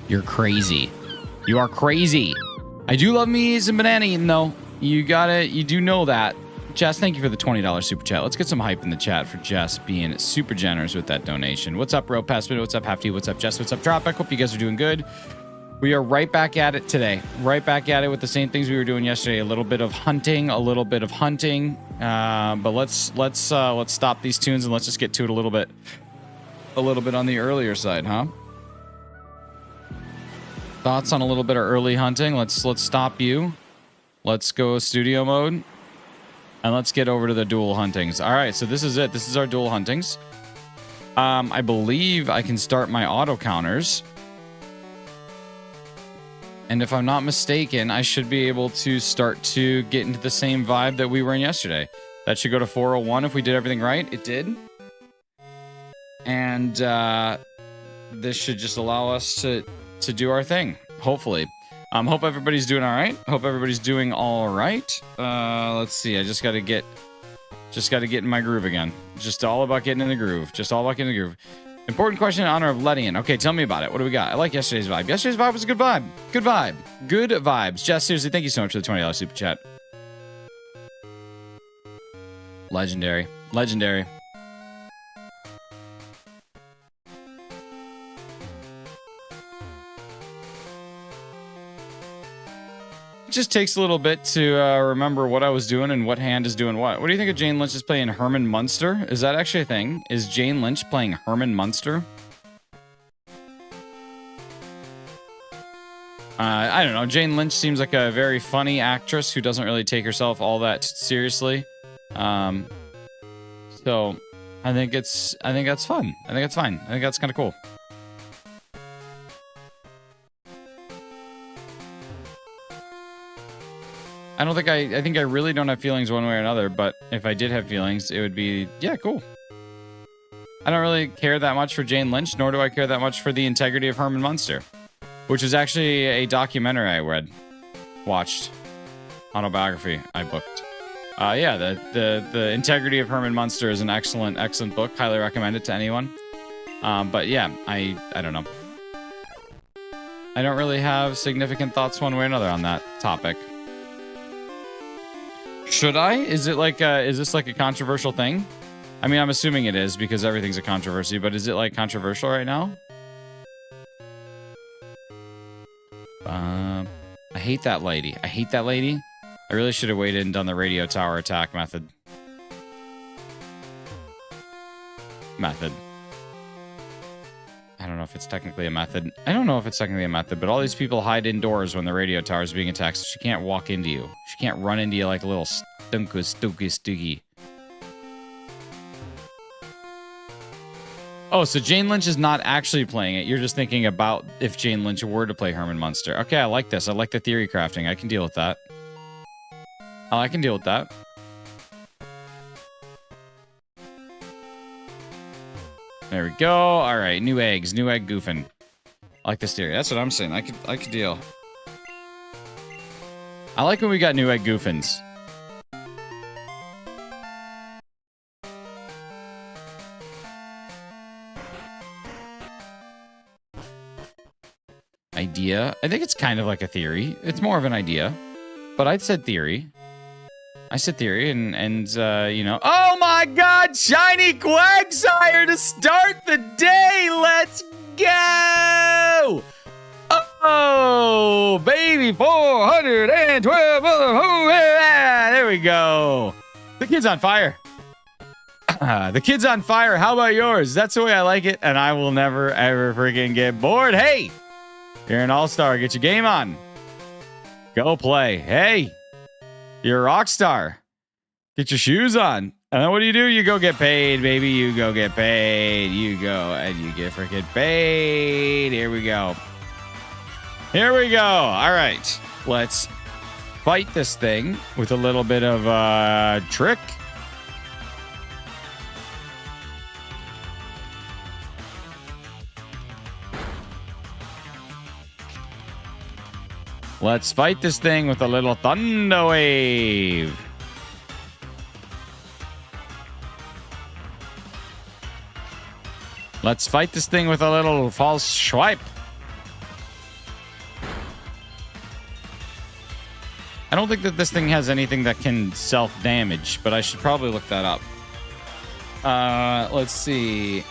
You're crazy. You are crazy. I do love me some banana eating, though. You do know that. Jess, thank you for the $20 super chat. Let's get some hype in the chat for Jess being super generous with that donation. What's up, Rope Passman? What's up, Hafty? What's up, Jess? What's up, Tropic? Hope you guys are doing good. We are right back at it today. Right back at it with the same things we were doing yesterday. A little bit of hunting, but let's stop these tunes and let's just get to it a little bit on the earlier side, huh? Thoughts on a little bit of early hunting? Let's stop you. Let's go studio mode. And let's get over to the dual huntings. All right, so this is it. This is our dual huntings. I believe I can start my auto counters. And if I'm not mistaken, I should be able to start to get into the same vibe that we were in yesterday. That should go to 401 if we did everything right. It did. And this should just allow us to do our thing, hopefully. Hope everybody's doing all right. Let's see. I just got to get in my groove again. Just all about getting in the groove. Important question in honor of Ledian. Okay, tell me about it. What do we got? I like yesterday's vibe. Yesterday's vibe was a good vibe. Good vibes. Jess, seriously, thank you so much for the $20 super chat. Legendary. It just takes a little bit to remember what I was doing and what hand is doing what. What do you think of Jane Lynch is playing Herman Munster? Is that actually a thing? Is Jane Lynch playing Herman Munster? I don't know. Jane Lynch seems like a very funny actress who doesn't really take herself all that seriously. So I think that's fun. I think it's fine. I think that's kind of cool. I think I really don't have feelings one way or another, but if I did have feelings, it would be, yeah, cool. I don't really care that much for Jane Lynch, nor do I care that much for the integrity of Herman Munster, which is actually a documentary I watched, autobiography I booked. Yeah, the integrity of Herman Munster is an excellent book. Highly recommend it to anyone. But yeah, I don't know. I don't really have significant thoughts one way or another on that topic. Should I? Is this like a controversial thing? I mean, I'm assuming it is because everything's a controversy, but is it like controversial right now? I hate that lady. I really should have waited and done the radio tower attack method. I don't know if it's technically a method. But all these people hide indoors when the radio tower is being attacked, so she can't walk into you. She can't run into you like a little stooky. Oh, so Jane Lynch is not actually playing it. You're just thinking about if Jane Lynch were to play Herman Munster. Okay, I like this. I like the theory crafting. I can deal with that. There we go. All right, new egg goofing. I like this theory. That's what I'm saying. I could deal. I like when we got new egg goofins. Idea. I think it's kind of like a theory. It's more of an idea, but I said theory. And you know. Oh my God! Shiny Quagsire to start the day. Let's go! Oh, baby, 412. Oh, yeah, there we go. The kid's on fire. The kid's on fire. How about yours? That's the way I like it, and I will never ever freaking get bored. Hey, you're an all-star. Get your game on. Go play. Hey. You're a rock star. Get your shoes on. And then what do? You go get paid, baby. You go get paid. You go and you get freaking paid. Here we go. All right. Let's fight this thing with a little bit of trick. Let's fight this thing with a little Thunder Wave. Let's fight this thing with a little False Swipe. don't think that this thing has anything that can self-damage, but I should probably look that up. Let's see.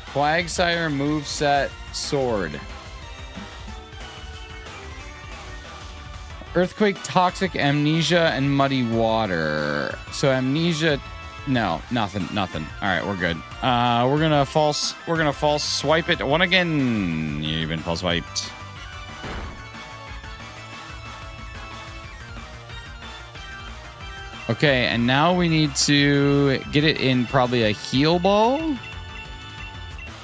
Quagsire moveset sword. Earthquake, toxic, amnesia, and muddy water. So amnesia, no, nothing. All right, we're good. We're gonna false swipe it. One again. You've been false swiped. Okay, and now we need to get it in probably a heal ball.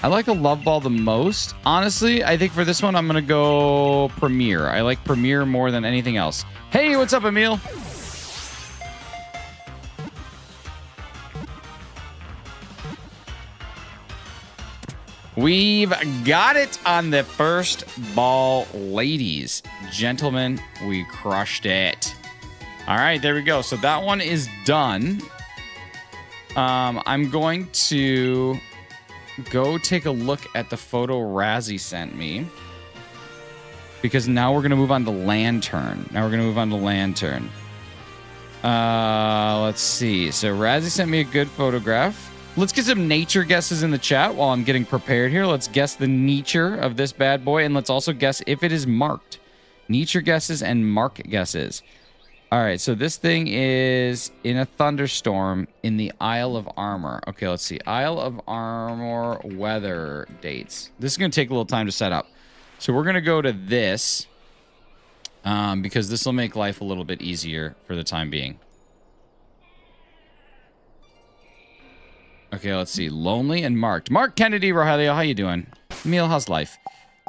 I like a love ball the most. Honestly, I think for this one, I'm going to go Premier. I like Premier more than anything else. Hey, what's up, Emil? We've got it on the first ball, ladies. Gentlemen, we crushed it. All right, there we go. So that one is done. I'm going to go take a look at the photo Razzie sent me, because now we're going to move on to Lantern. Let's see. So Razzie sent me a good photograph. Let's get some nature guesses in the chat while I'm getting prepared here. Let's guess the nature of this bad boy, and let's also guess if it is marked. Nature guesses and mark guesses. All right, so this thing is in a thunderstorm in the Isle of Armor. Okay, let's see. Isle of Armor weather dates. This is going to take a little time to set up. So we're going to go to this because this will make life a little bit easier for the time being. Okay, let's see. Lonely and marked. Mark Kennedy, Rogelio, how you doing? Emil, how's life?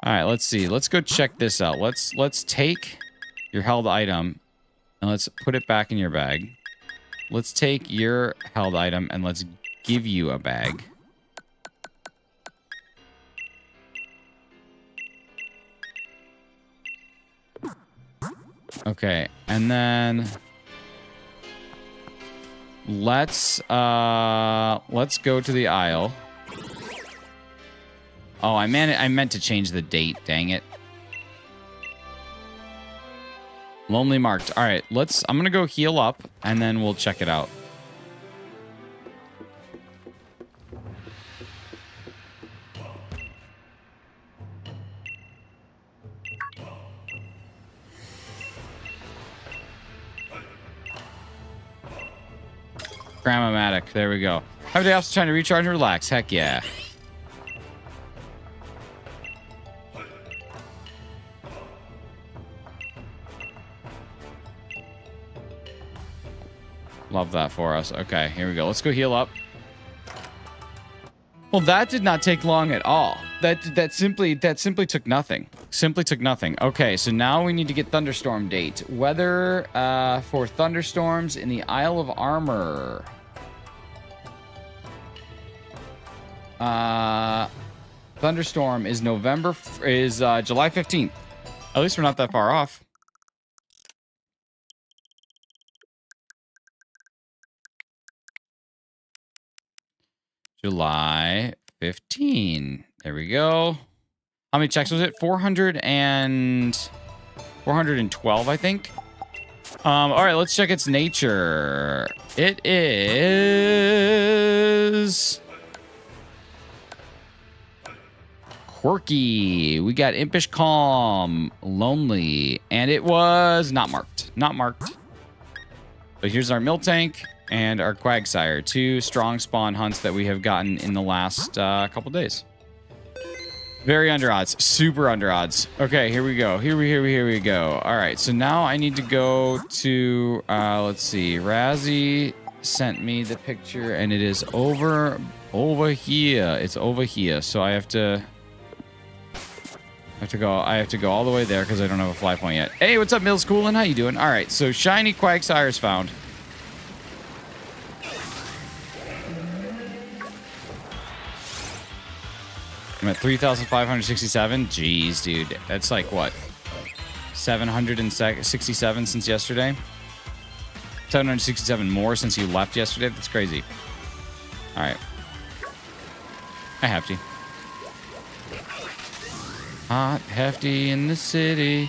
All right, let's see. Let's go check this out. Let's take your held item and let's put it back in your bag. Let's take your held item and let's give you a bag. Okay, and then let's go to the aisle. Oh, I meant to change the date, dang it. Lonely marked. All right, I'm going to go heal up, and then we'll check it out. Grandma-matic. There we go. Have a day off, trying to recharge and relax. Heck yeah. Love that for us. Okay, here we go. Let's go heal up. Well, that did not take long at all. That simply took nothing. Simply took nothing. Okay, so now we need to get thunderstorm date. Weather for thunderstorms in the Isle of Armor. Thunderstorm is July 15th. At least we're not that far off. July 15. There we go. How many checks was it? 412, I think. All right, let's check its nature. It is quirky. We got impish, calm, lonely, and it was not marked. Not marked. But here's our Miltank and our Quagsire, two strong spawn hunts that we have gotten in the last couple days. Very under odds, super under odds. Okay, here we go. Here we go. All right, so now I need to go to let's see. Razzie sent me the picture, and it is over here. It's over here. So I have to go all the way there because I don't have a fly point yet. Hey, what's up, Mills Coolin? How you doing? All right, so shiny Quagsire is found. I'm at 3,567. Jeez, dude. That's like, what? 767 since yesterday? 767 more since you left yesterday? That's crazy. All right. I have to. Hot, hefty in the city.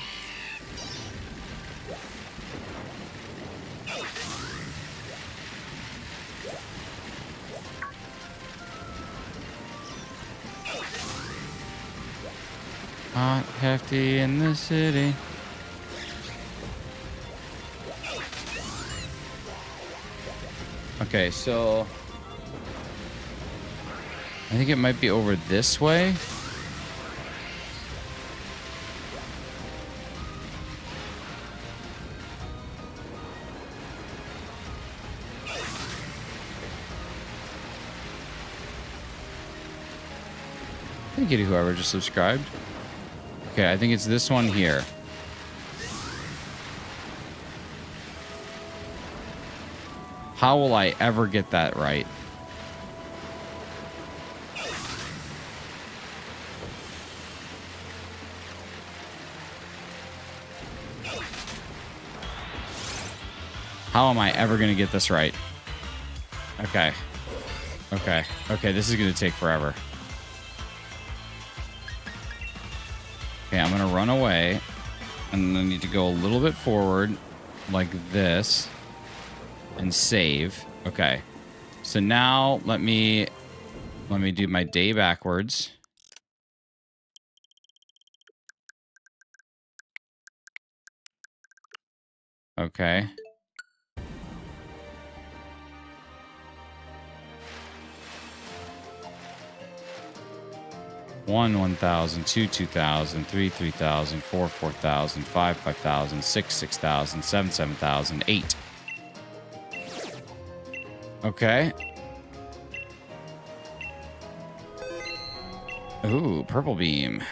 Hot, hefty in the city. Okay, so I think it might be over this way. Thank you to whoever just subscribed. Okay, I think it's this one here. How will I ever get that right? How am I ever going to get this right? Okay. Okay. Okay, this is going to take forever. Okay, I'm going to run away. And I need to go a little bit forward like this. And save. Okay. So now let me do my day backwards. Okay. One 1,000, two 2,000, three 3,000, four 4,000, five 5,000, six 6,000, seven 7,000, eight. Okay. Ooh, purple beam.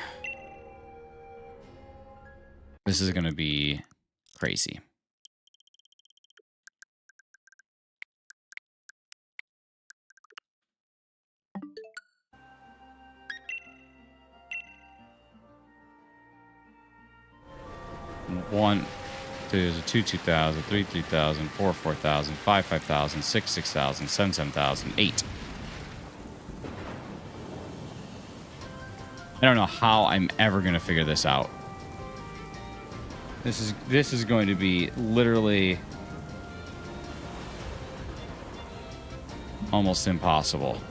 This is gonna be crazy. One, two 2,000, three 3,000, four 4,000, five 5,000, six 6,000, seven 7,000, eight. I don't know how I'm ever gonna figure this out. This is going to be literally almost impossible.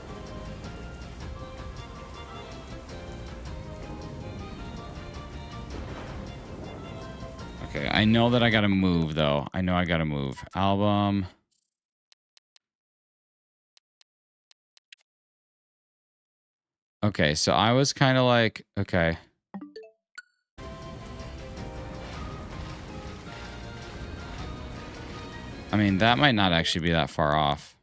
Okay, I know that I gotta move, though. I know I gotta move. Album. Okay, so I was kind of like, okay. I mean, that might not actually be that far off.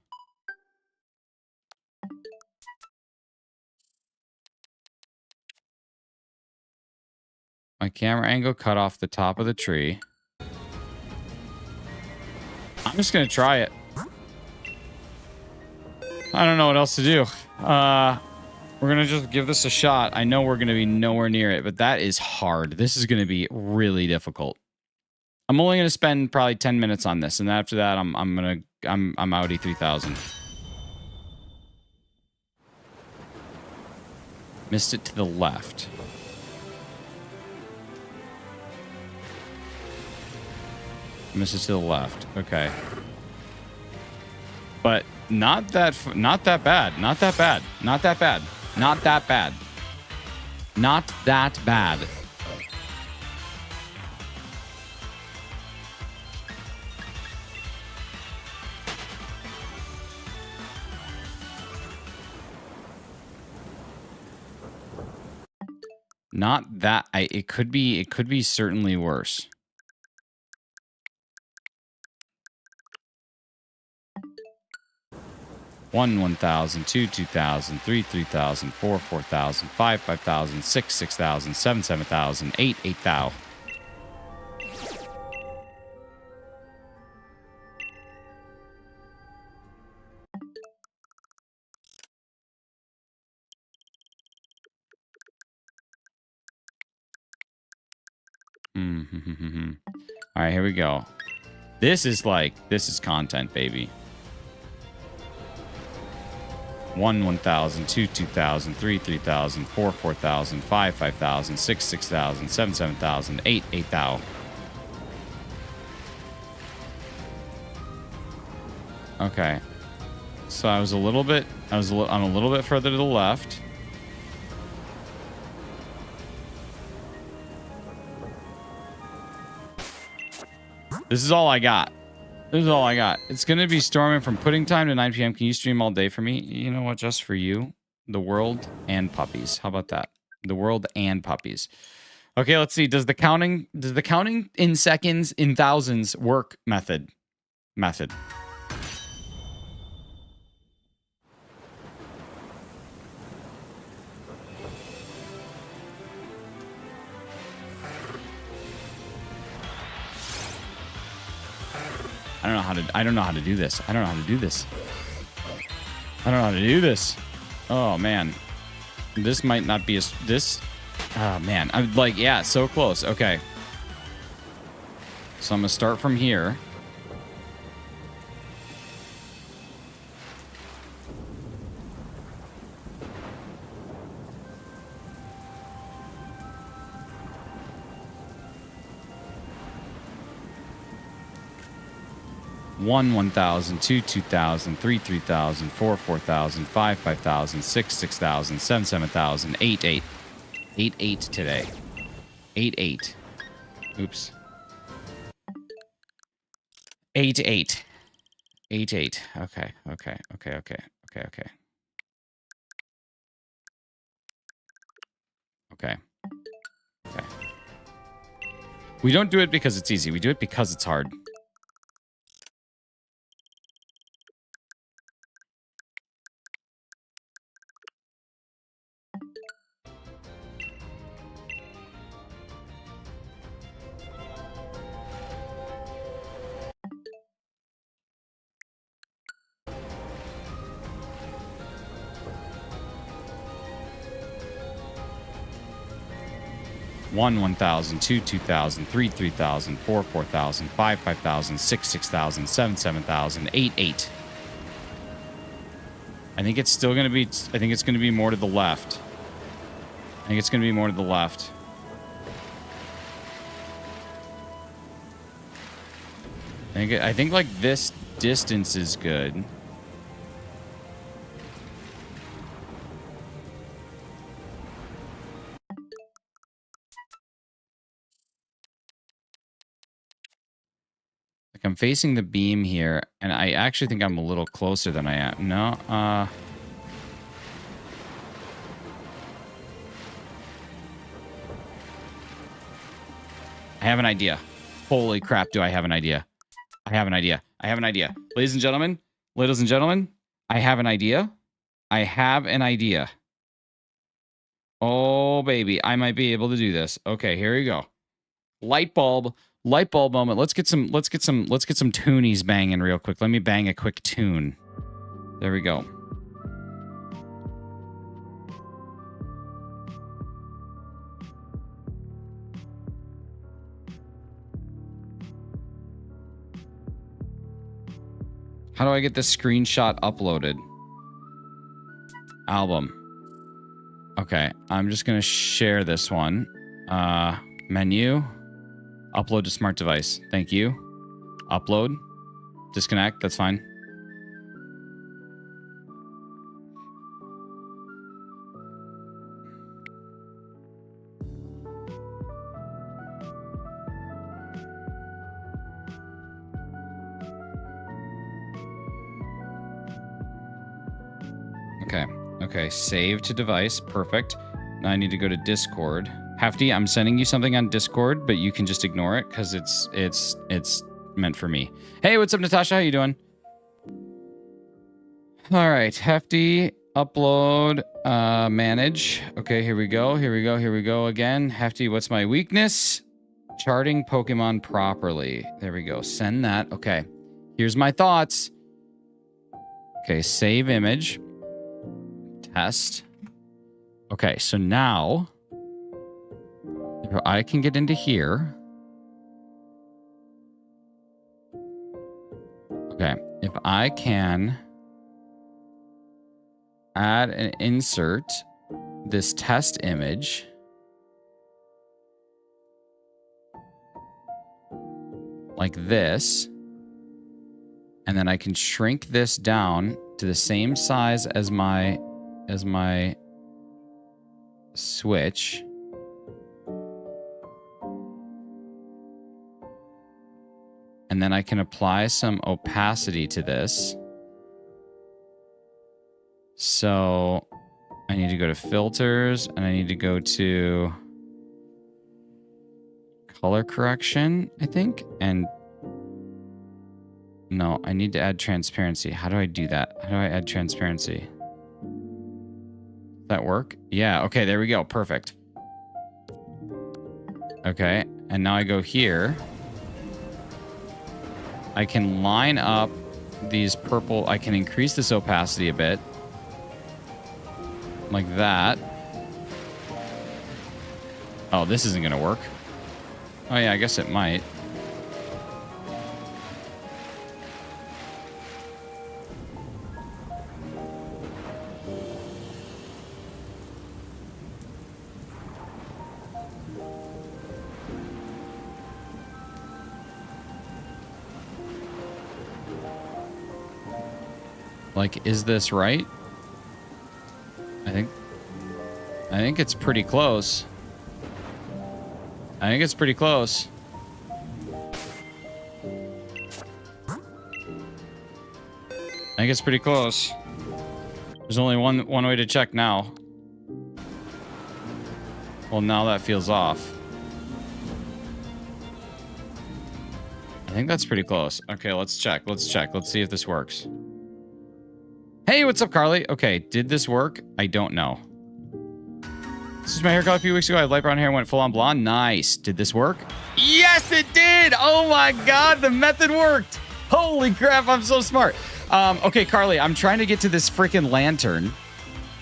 My camera angle cut off the top of the tree. I'm just going to try it. I don't know what else to do. We're going to just give this a shot. I know we're going to be nowhere near it, but that is hard. This is going to be really difficult. I'm only going to spend probably 10 minutes on this, and after that, I'm outie 3,000. Missed it to the left. Missed it to the left. Okay. But not that bad. Not that bad. Not that bad. Not that bad. Not that bad. Not that it could be certainly worse. One 1,000, two 2,000, three 3,000, four 4,000, five 5,000, six 6,000, seven 7,000, eight 8,000. All right, here we go. This is content, baby. One 1,000, two 2,000, three 3,000, four 4,000, five 5,000, six 6,000, seven 7,000, eight 8,000. Okay, so I'm a little bit further to the left. This is all I got. This is all I got. It's going to be storming from pudding time to 9 p.m. Can you stream all day for me? You know what? Just for you. The world and puppies. How about that? The world and puppies. Okay, let's see. Does the counting in seconds, in thousands work method? I don't know how to do this. I don't know how to do this. I don't know how to do this. Oh man. This might not be this. Oh man. I'm like, yeah, so close. Okay. So I'm gonna start from here. One 1,000, two 2,000, three 3,000, four 4,000, five 5,000, six 6,000, seven 7,000, eight 8 today. 8. Oops. 8. 8. Okay. We don't do it because it's easy. We do it because it's hard. One 1,000, two 2,000, three 3,000, four 4,000, five 5,000, six 6,000, seven 7,000, eight 8. I think it's still going to be. I think it's going to be more to the left. I think like this distance is good. Like I'm facing the beam here, and I actually think I'm a little closer than I am. No, I have an idea. Holy crap, do I have an idea. I have an idea. Ladies and gentlemen, I have an idea. Oh, baby, I might be able to do this. Okay, here we go. Light bulb moment. Let's get some toonies banging real quick. Let me bang a quick tune. There we go. How do I get this screenshot uploaded? Album. Okay, I'm just gonna share this one. Menu. Upload to smart device. Thank you. Upload. Disconnect. That's fine. Okay, save to device. Perfect. Now I need to go to Discord. Hefty, I'm sending you something on Discord, but you can just ignore it because it's meant for me. Hey, what's up, Natasha? How you doing? All right, Hefty, upload, manage. Okay, here we go again. Hefty, what's my weakness? Charting Pokemon properly. There we go. Send that. Okay, here's my thoughts. Okay, save image. Test. Okay, so now if I can get into here. Okay, if I can add and insert this test image like this, and then I can shrink this down to the same size as my switch. And then I can apply some opacity to this. So I need to go to filters and I need to go to color correction, I think. And no, I need to add transparency. How do I do that? How do I add transparency? Does that work? Yeah. Okay. There we go. Perfect. Okay. And now I go here. I can line up these purple. I can increase this opacity a bit. Like that. Oh, this isn't going to work. Oh, yeah, I guess it might. Like, is this right? I think it's pretty close. I think it's pretty close. I think it's pretty close. There's only one way to check now. Well, now that feels off. I think that's pretty close. Okay, let's check. Let's check. Let's see if this works. Hey, what's up, Carly? Okay, did this work? I don't know. This is my haircut a few weeks ago. I had light brown hair and went full on blonde. Nice. Did this work? Yes, it did. Oh my God, the method worked. Holy crap, I'm so smart. Okay, Carly, I'm trying to get to this freaking lantern,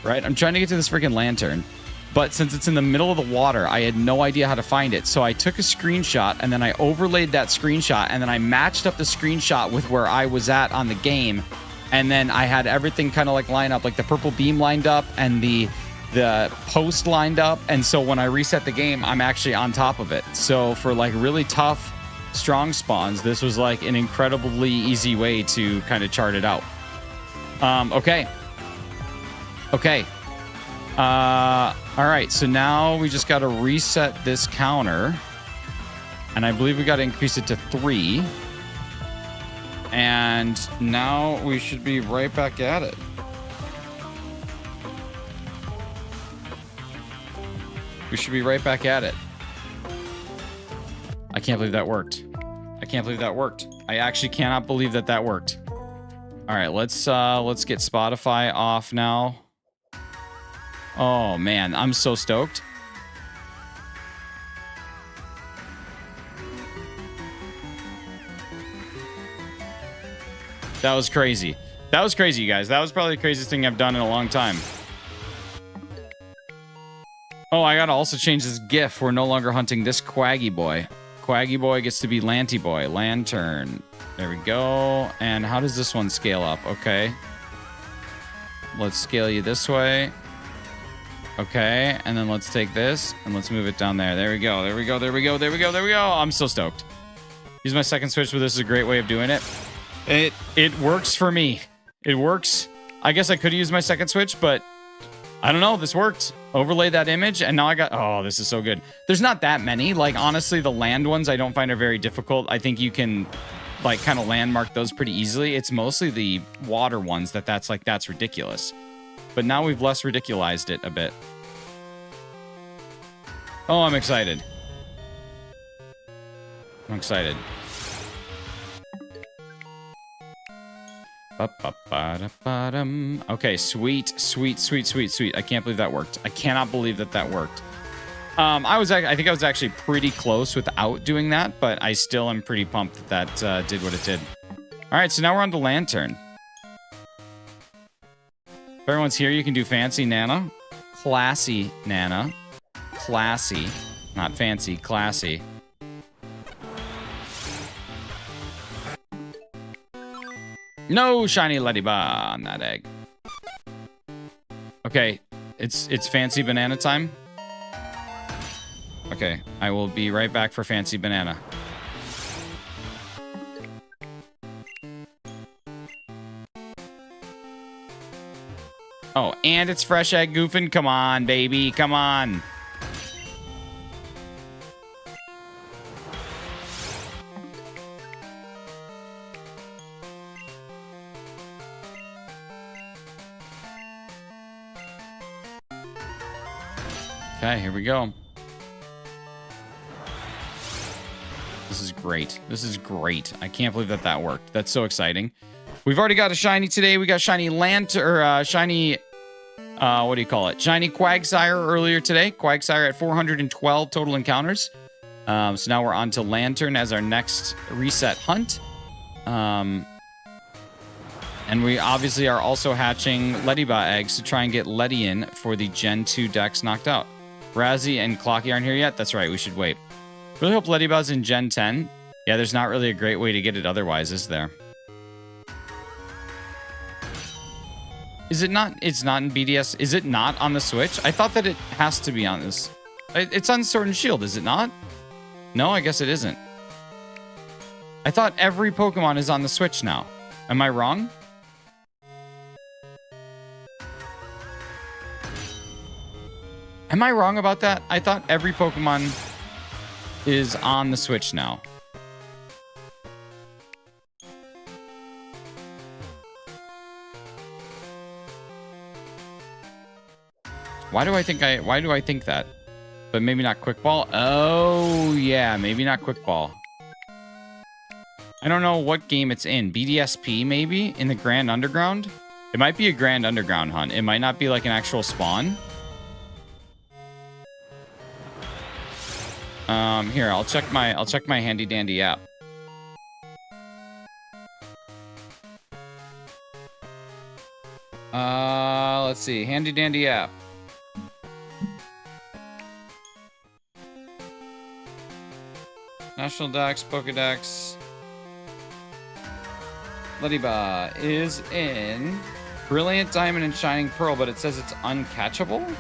right? I'm trying to get to this freaking lantern, but since it's in the middle of the water, I had no idea how to find it. So I took a screenshot and then I overlaid that screenshot and then I matched up the screenshot with where I was at on the game. And then I had everything kind of like line up, like the purple beam lined up and the post lined up. And so when I reset the game, I'm actually on top of it. So for like really tough, strong spawns, this was like an incredibly easy way to kind of chart it out. Okay. All right. So now we just got to reset this counter. And I believe we got to increase it to 3. And now we should be right back at it. We should be right back at it. I can't believe that worked. I can't believe that worked. I actually cannot believe that that worked. All right, let's get Spotify off now. Oh man, I'm so stoked. That was crazy. That was crazy, you guys. That was probably the craziest thing I've done in a long time. Oh, I gotta also change this GIF. We're no longer hunting this Quaggy boy. Quaggy boy gets to be Lanty boy. Lantern. There we go. And how does this one scale up? Okay. Let's scale you this way. Okay. And then let's take this and let's move it down there. There we go. There we go. There we go. There we go. There we go. I'm so stoked. Use my second switch, but this is a great way of doing it. It works for me. It works. I guess I could use my second switch, but I don't know. This worked. Overlay that image, and now I got... Oh, this is so good. There's not that many. Like, honestly, the land ones I don't find are very difficult. I think you can, like, kind of landmark those pretty easily. It's mostly the water ones that's ridiculous. But now we've less ridiculized it a bit. Oh, I'm excited. I'm excited. Okay, sweet. I can't believe that worked. I cannot believe that worked. I think I was actually pretty close without doing that, but I still am pretty pumped that did what it did. All right, so now we're on to Lantern. If everyone's here, you can do Fancy Nana. Classy Nana. Classy. Not fancy, classy. No shiny Ledyba on that egg. Okay, it's fancy banana time. Okay, I will be right back for fancy banana. Oh, and it's fresh egg goofing. Come on, baby, come on. Okay, here we go. This is great. This is great. I can't believe that that worked. That's so exciting. We've already got a shiny today. We got shiny shiny, what do you call it? Shiny Quagsire earlier today. Quagsire at 412 total encounters. So now we're on to Lantern as our next reset hunt. And we obviously are also hatching Ledyba eggs to try and get Ledian for the Gen 2 decks knocked out. Razzie and Clocky aren't here yet? That's right, we should wait. Really hope Ledyba's in Gen 10. Yeah, there's not really a great way to get it otherwise, is there? Is it not? It's not in BDS. Is it not on the Switch? I thought that it has to be on this. It's on Sword and Shield, is it not? No, I guess it isn't. I thought every Pokemon is on the Switch now. Am I wrong? Am I wrong about that? I thought every Pokemon is on the Switch now. Why do I think that? But maybe not Quick Ball? Oh, yeah, maybe not Quick Ball. I don't know what game it's in. BDSP, maybe? In the Grand Underground? It might be a Grand Underground hunt. It might not be like an actual spawn. Here, I'll check my handy dandy app. Let's see, handy dandy app. National Dex, Pokedex. Ledyba is in Brilliant Diamond and Shining Pearl, but it says it's uncatchable.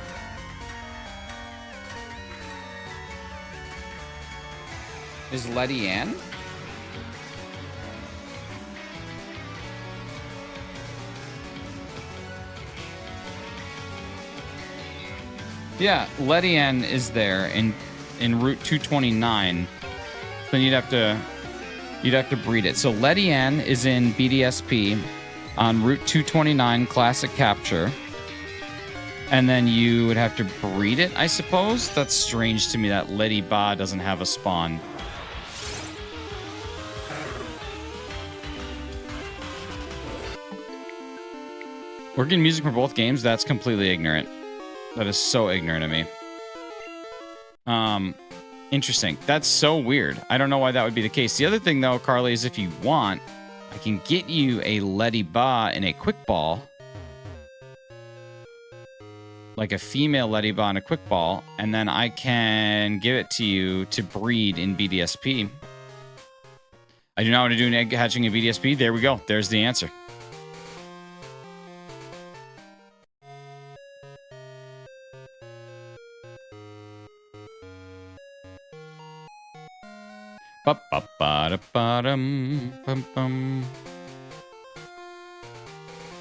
Is Ledian? Yeah, Ledian is there in Route 229. Then you'd have to breed it. So Ledian is in BDSP on Route 229 Classic Capture. And then you would have to breed it, I suppose. That's strange to me that Ledyba doesn't have a spawn. Working music for both games, that's completely ignorant. That is so ignorant of me. Interesting. That's so weird. I don't know why that would be the case. The other thing, though, Carly, is if you want, I can get you a Ledyba in a Quick Ball. Like a female Ledyba in a Quick Ball. And then I can give it to you to breed in BDSP. I do not want to do an egg hatching in BDSP. There we go. There's the answer.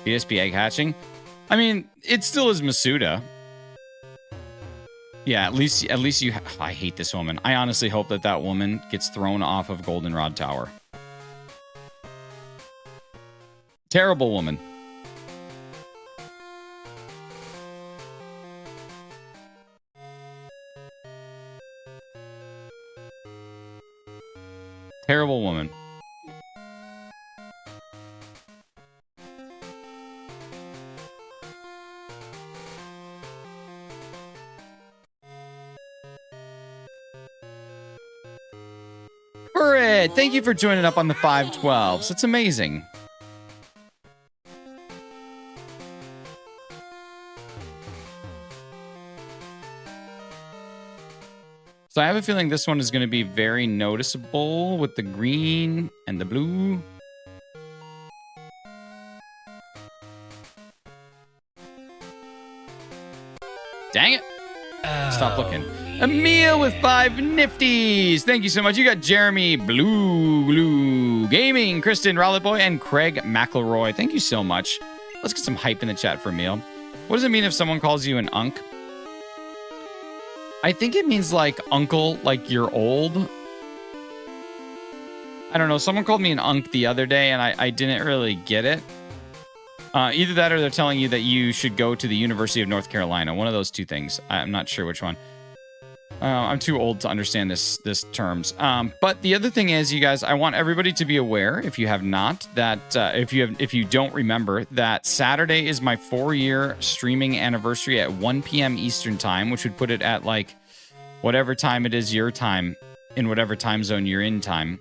BSP egg hatching. I mean, it still is Masuda. Yeah, at least you. I hate this woman. I honestly hope that woman gets thrown off of Goldenrod Tower. Terrible woman. Terrible woman. Currit, thank you for joining up on the 512s. It's amazing. So I have a feeling this one is going to be very noticeable with the green and the blue. Dang it. Oh. Stop looking. Emil with 5 nifties. Thank you so much. You got Jeremy Blue Gaming, Kristen Rowlett and Craig McElroy. Thank you so much. Let's get some hype in the chat for Emil. What does it mean if someone calls you an unk? I think it means like uncle, like you're old. I don't know. Someone called me an unk the other day and I didn't really get it. Either that or they're telling you that you should go to the University of North Carolina. One of those two things. I'm not sure which one. I'm too old to understand this terms. But the other thing is, you guys, I want everybody to be aware, if you have not, that if you don't remember, that Saturday is my 4-year streaming anniversary at 1 p.m. Eastern time, which would put it at like whatever time it is your time, in whatever time zone you're in time.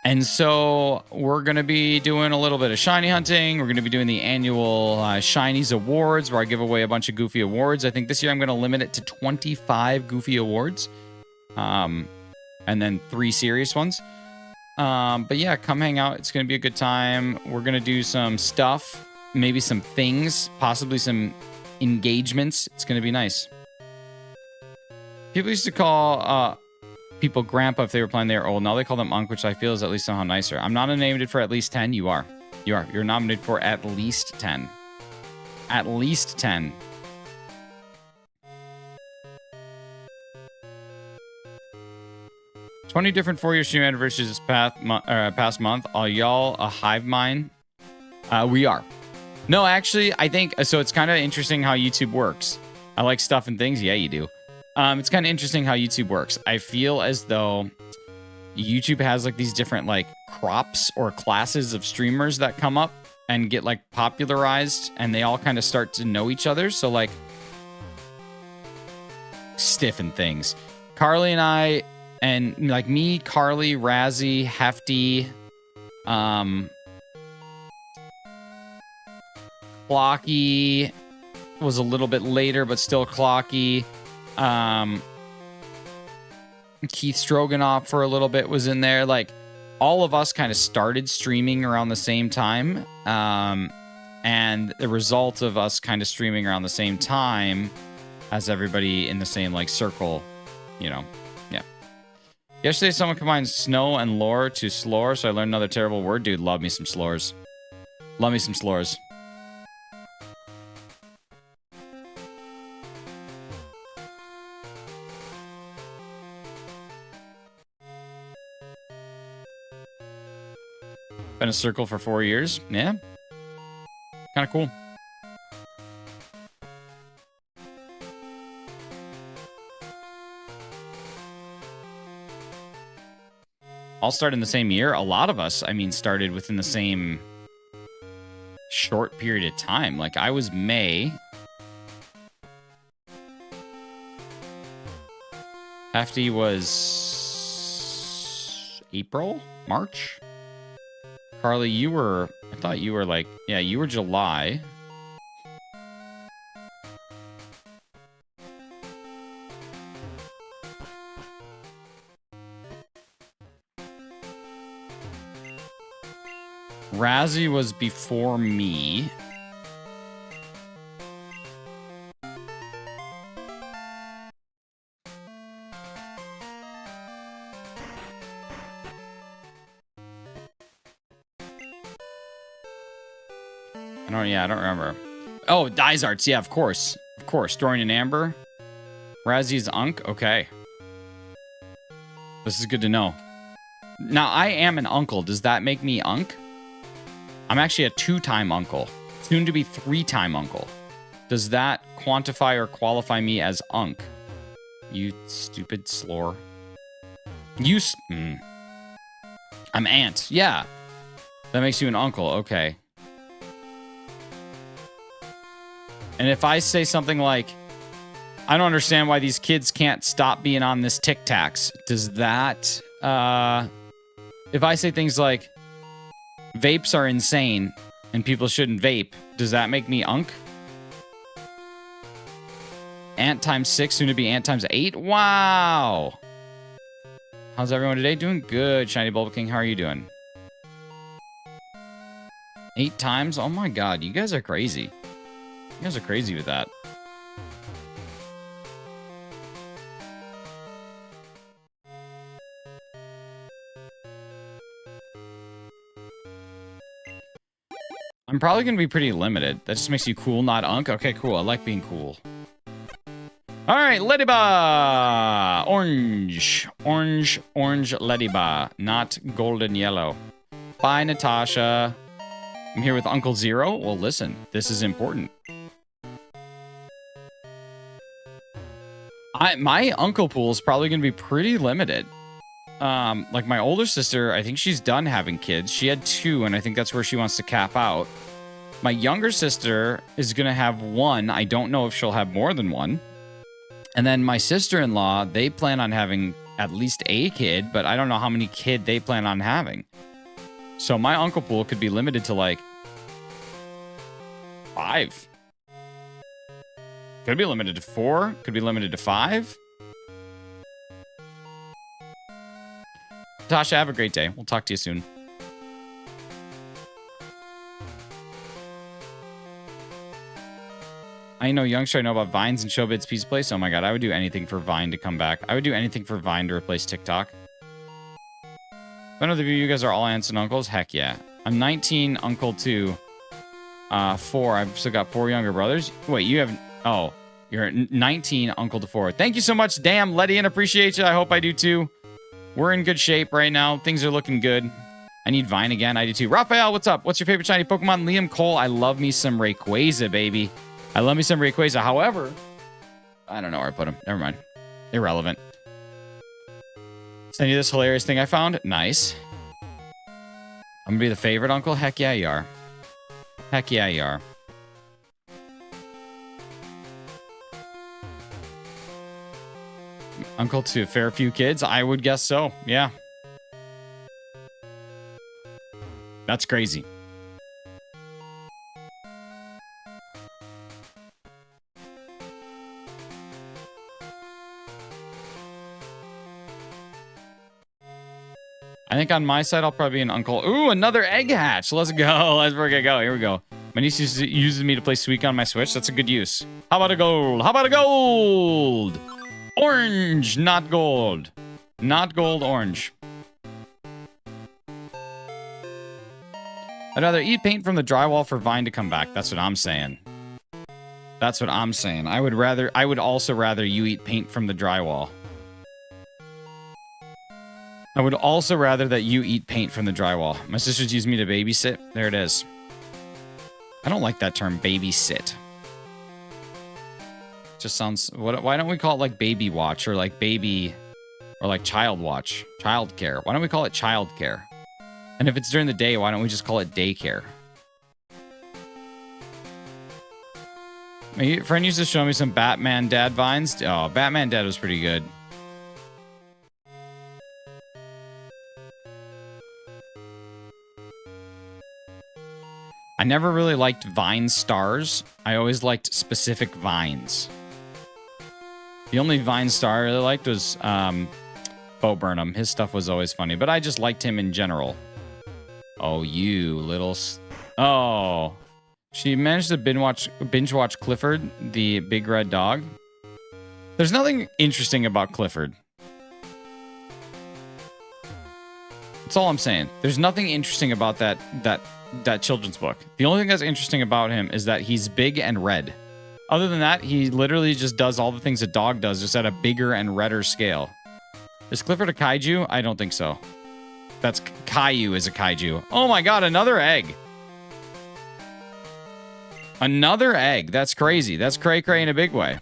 And so we're going to be doing a little bit of shiny hunting. We're going to be doing the annual Shinies Awards, where I give away a bunch of goofy awards. I think this year I'm going to limit it to 25 goofy awards. And then 3 serious ones. But yeah, come hang out. It's going to be a good time. We're going to do some stuff, maybe some things, possibly some engagements. It's going to be nice. People used to call... people grandpa if they were playing they were old. Now they call them unk, which I feel is at least somehow nicer. I'm not nominated for at least 10. You are. You're nominated for at least 10. At least 10. $20 different 4-year stream anniversaries this past month. Are y'all a hive mind? We are. No, actually, I think so. It's kind of interesting how YouTube works. I like stuff and things. Yeah, you do. It's kind of interesting how YouTube works. I feel as though YouTube has like these different like crops or classes of streamers that come up and get like popularized, and they all kind of start to know each other. So like Stiff and things. Carly and I, and like me, Carly, Razzie, Hefty, Clocky was a little bit later, but still Clocky. Keith Stroganoff for a little bit was in there. Like all of us kind of started streaming around the same time. And the result of us kind of streaming around the same time has everybody in the same like circle, you know. Yeah. Yesterday someone combined snow and lore to slore, so I learned another terrible word. Dude, love me some slores. Love me some slores. Been a circle for 4 years. Yeah. Kind of cool. All started in the same year. A lot of us, I mean, started within the same short period of time. Like I was May. Hefty was April? March? Carly, you were... I thought you were like... Yeah, you were July. Razzie was before me. I don't remember. Oh, Dysarts. Yeah, of course. Of course. Dorian and Amber. Razzie's Unk. Okay. This is good to know. Now, I am an uncle. Does that make me Unk? I'm actually a 2-time uncle. Soon to be 3-time uncle. Does that quantify or qualify me as Unk? You stupid slore. I'm Ant. Yeah. That makes you an uncle. Okay. And if I say something like, I don't understand why these kids can't stop being on this Tic Tacs, does that, if I say things like, vapes are insane and people shouldn't vape, does that make me Unk? Ant times 6, soon to be Ant times 8? Wow! How's everyone today? Doing good, Shiny Bulb King. How are you doing? 8 times? Oh my god, you guys are crazy. You guys are crazy with that. I'm probably going to be pretty limited. That just makes you cool, not Unk. Okay, cool. I like being cool. All right, Ledyba. Orange. Orange Ledyba. Not golden yellow. Bye, Natasha. I'm here with Uncle Zero. Well, listen, this is important. My uncle pool is probably going to be pretty limited. Like my older sister, I think she's done having kids. She had 2, and I think that's where she wants to cap out. My younger sister is going to have 1. I don't know if she'll have more than 1. And then my sister-in-law, they plan on having at least a kid, but I don't know how many kid they plan on having. So my uncle pool could be limited to like 5. Could be limited to 4. Could be limited to 5. Tasha, have a great day. We'll talk to you soon. I know youngster. I know about Vines and Showbit's Pizza Place. Oh my god, I would do anything for Vine to come back. I would do anything for Vine to replace TikTok. One of you guys are all aunts and uncles? Heck yeah. I'm 19, uncle 2. 4. I've still got 4 younger brothers. Wait, you have... Oh, you're 19, uncle to 4. Thank you so much. Damn, Letty, and appreciate you. I hope I do too. We're in good shape right now. Things are looking good. I need Vine again. I do too. Raphael, what's up? What's your favorite shiny Pokemon? Liam Cole, I love me some Rayquaza, baby. I love me some Rayquaza. However, I don't know where I put him. Never mind. Irrelevant. Send you this hilarious thing I found. Nice. I'm going to be the favorite uncle? Heck yeah, you are. Heck yeah, you are. Uncle to a fair few kids? I would guess so. Yeah. That's crazy. I think on my side, I'll probably be an uncle. Ooh, another egg hatch. Let's go. Let's freaking go. Here we go. My niece uses me to play Suicune on my Switch. That's a good use. How about a gold? How about a gold? Orange, not gold. Not gold, orange. I'd rather eat paint from the drywall for Vine to come back. That's what I'm saying. That's what I'm saying. I would also rather you eat paint from the drywall. I would also rather that you eat paint from the drywall. My sisters use me to babysit. There it is. I don't like that term, babysit. Just sounds... Why don't we call it like baby watch or like baby... Or like child watch? Child care. Why don't we call it child care? And if it's during the day, why don't we just call it daycare? My friend used to show me some Batman Dad vines. Oh, Batman Dad was pretty good. I never really liked Vine stars. I always liked specific vines. The only Vine star I really liked was Bo Burnham. His stuff was always funny, but I just liked him in general. Oh, you little... Oh. She managed to binge watch Clifford, the big red dog. There's nothing interesting about Clifford. That's all I'm saying. There's nothing interesting about that children's book. The only thing that's interesting about him is that he's big and red. Other than that, he literally just does all the things a dog does, just at a bigger and redder scale. Is Clifford a kaiju? I don't think so. That's Caillou is a kaiju. Oh my god, another egg. Another egg. That's crazy. That's cray-cray in a big way.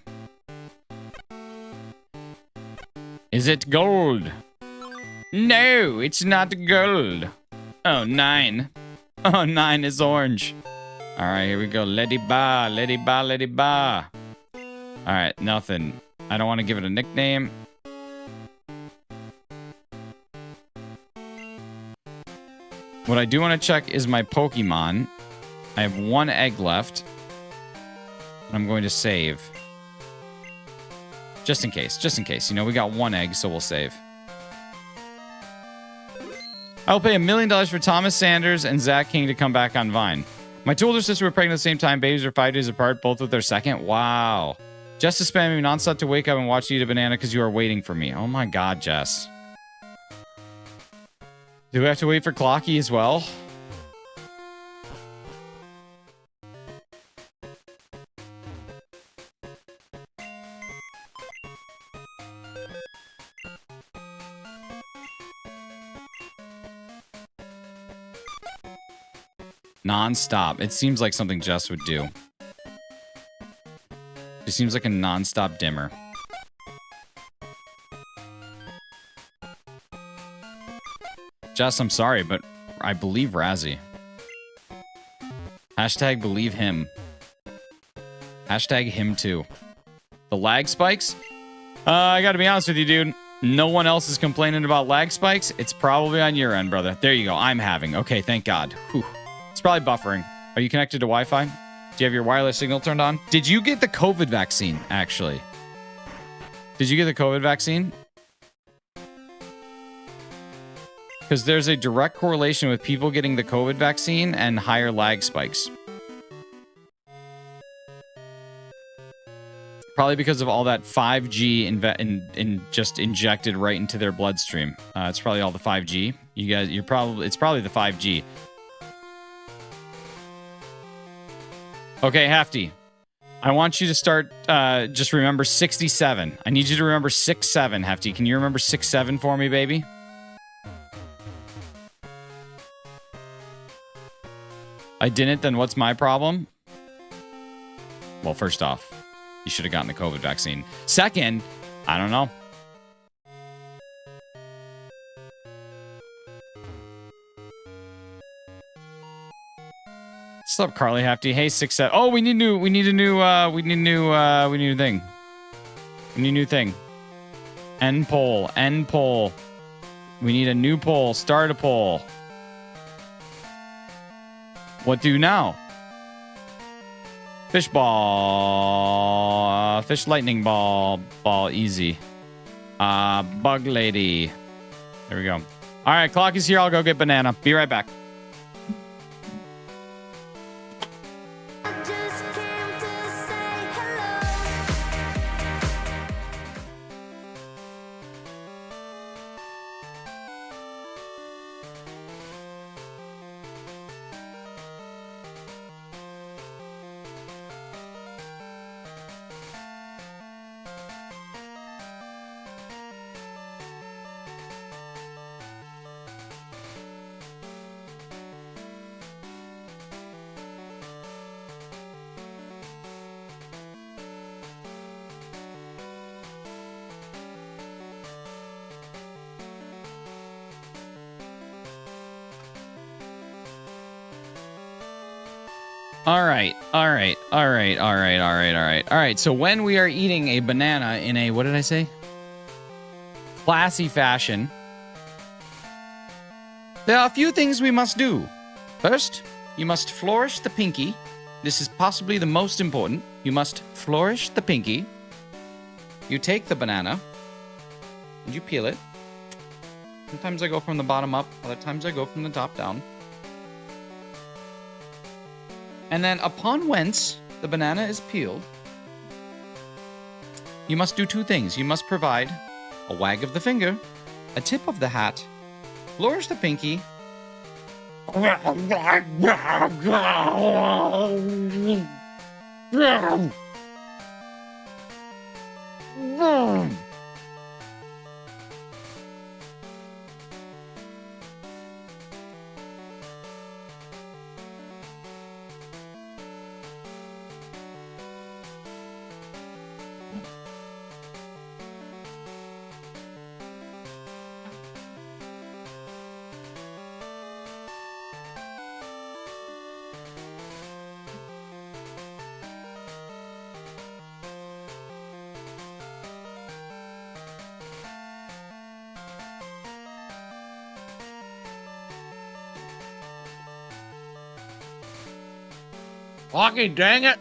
Is it gold? No, it's not gold. Oh, 9. Oh, 9 is orange. All right, here we go. Ledyba, Ledyba, Ledyba. All right, nothing. I don't want to give it a nickname. What I do want to check is my Pokemon. I have 1 egg left. And I'm going to save. Just in case. Just in case. You know, we got 1 egg, so we'll save. I will pay $1 million for Thomas Sanders and Zach King to come back on Vine. My two older sisters were pregnant at the same time. Babies are 5 days apart, both with their second. Wow. Jess is spamming me nonstop to wake up and watch you eat a banana because you are waiting for me. Oh my god, Jess. Do we have to wait for Clocky as well? Non-stop. It seems like something Jess would do. She seems like a non-stop dimmer. Jess, I'm sorry, but I believe Razzie. Hashtag believe him. Hashtag him too. The lag spikes? I gotta be honest with you, dude. No one else is complaining about lag spikes. It's probably on your end, brother. There you go. I'm having. Okay, thank God. Whew. It's probably buffering. Are you connected to Wi-Fi? Do you have your wireless signal turned on? Did you get the COVID vaccine, actually? Did you get the COVID vaccine? Because there's a direct correlation with people getting the COVID vaccine and higher lag spikes. Probably because of all that 5G just injected right into their bloodstream. It's probably all the 5G. It's probably the 5G. Okay, Hefty. I want you to start, just remember 67. I need you to remember 6-7, Hefty. Can you remember 6-7 for me, baby? I didn't, then what's my problem? Well, first off, you should have gotten the COVID vaccine. Second, I don't know. What's up, Carly Hefty? Hey, 6-7. Oh, we need a new thing. We need a new thing. End poll. End poll. We need a new poll. Start a poll. What do now? Fish ball. Fish lightning ball. Ball easy. Bug lady. There we go. All right, clock is here. I'll go get banana. Be right back. All right. So when we are eating a banana in a, what did I say? Classy fashion, there are a few things we must do. First, you must flourish the pinky. This is possibly the most important. You must flourish the pinky. You take the banana and you peel it. Sometimes I go from the bottom up. Other times I go from the top down. And then upon whence the banana is peeled, you must do two things. You must provide a wag of the finger, a tip of the hat, flourish the pinky, fucking dang it.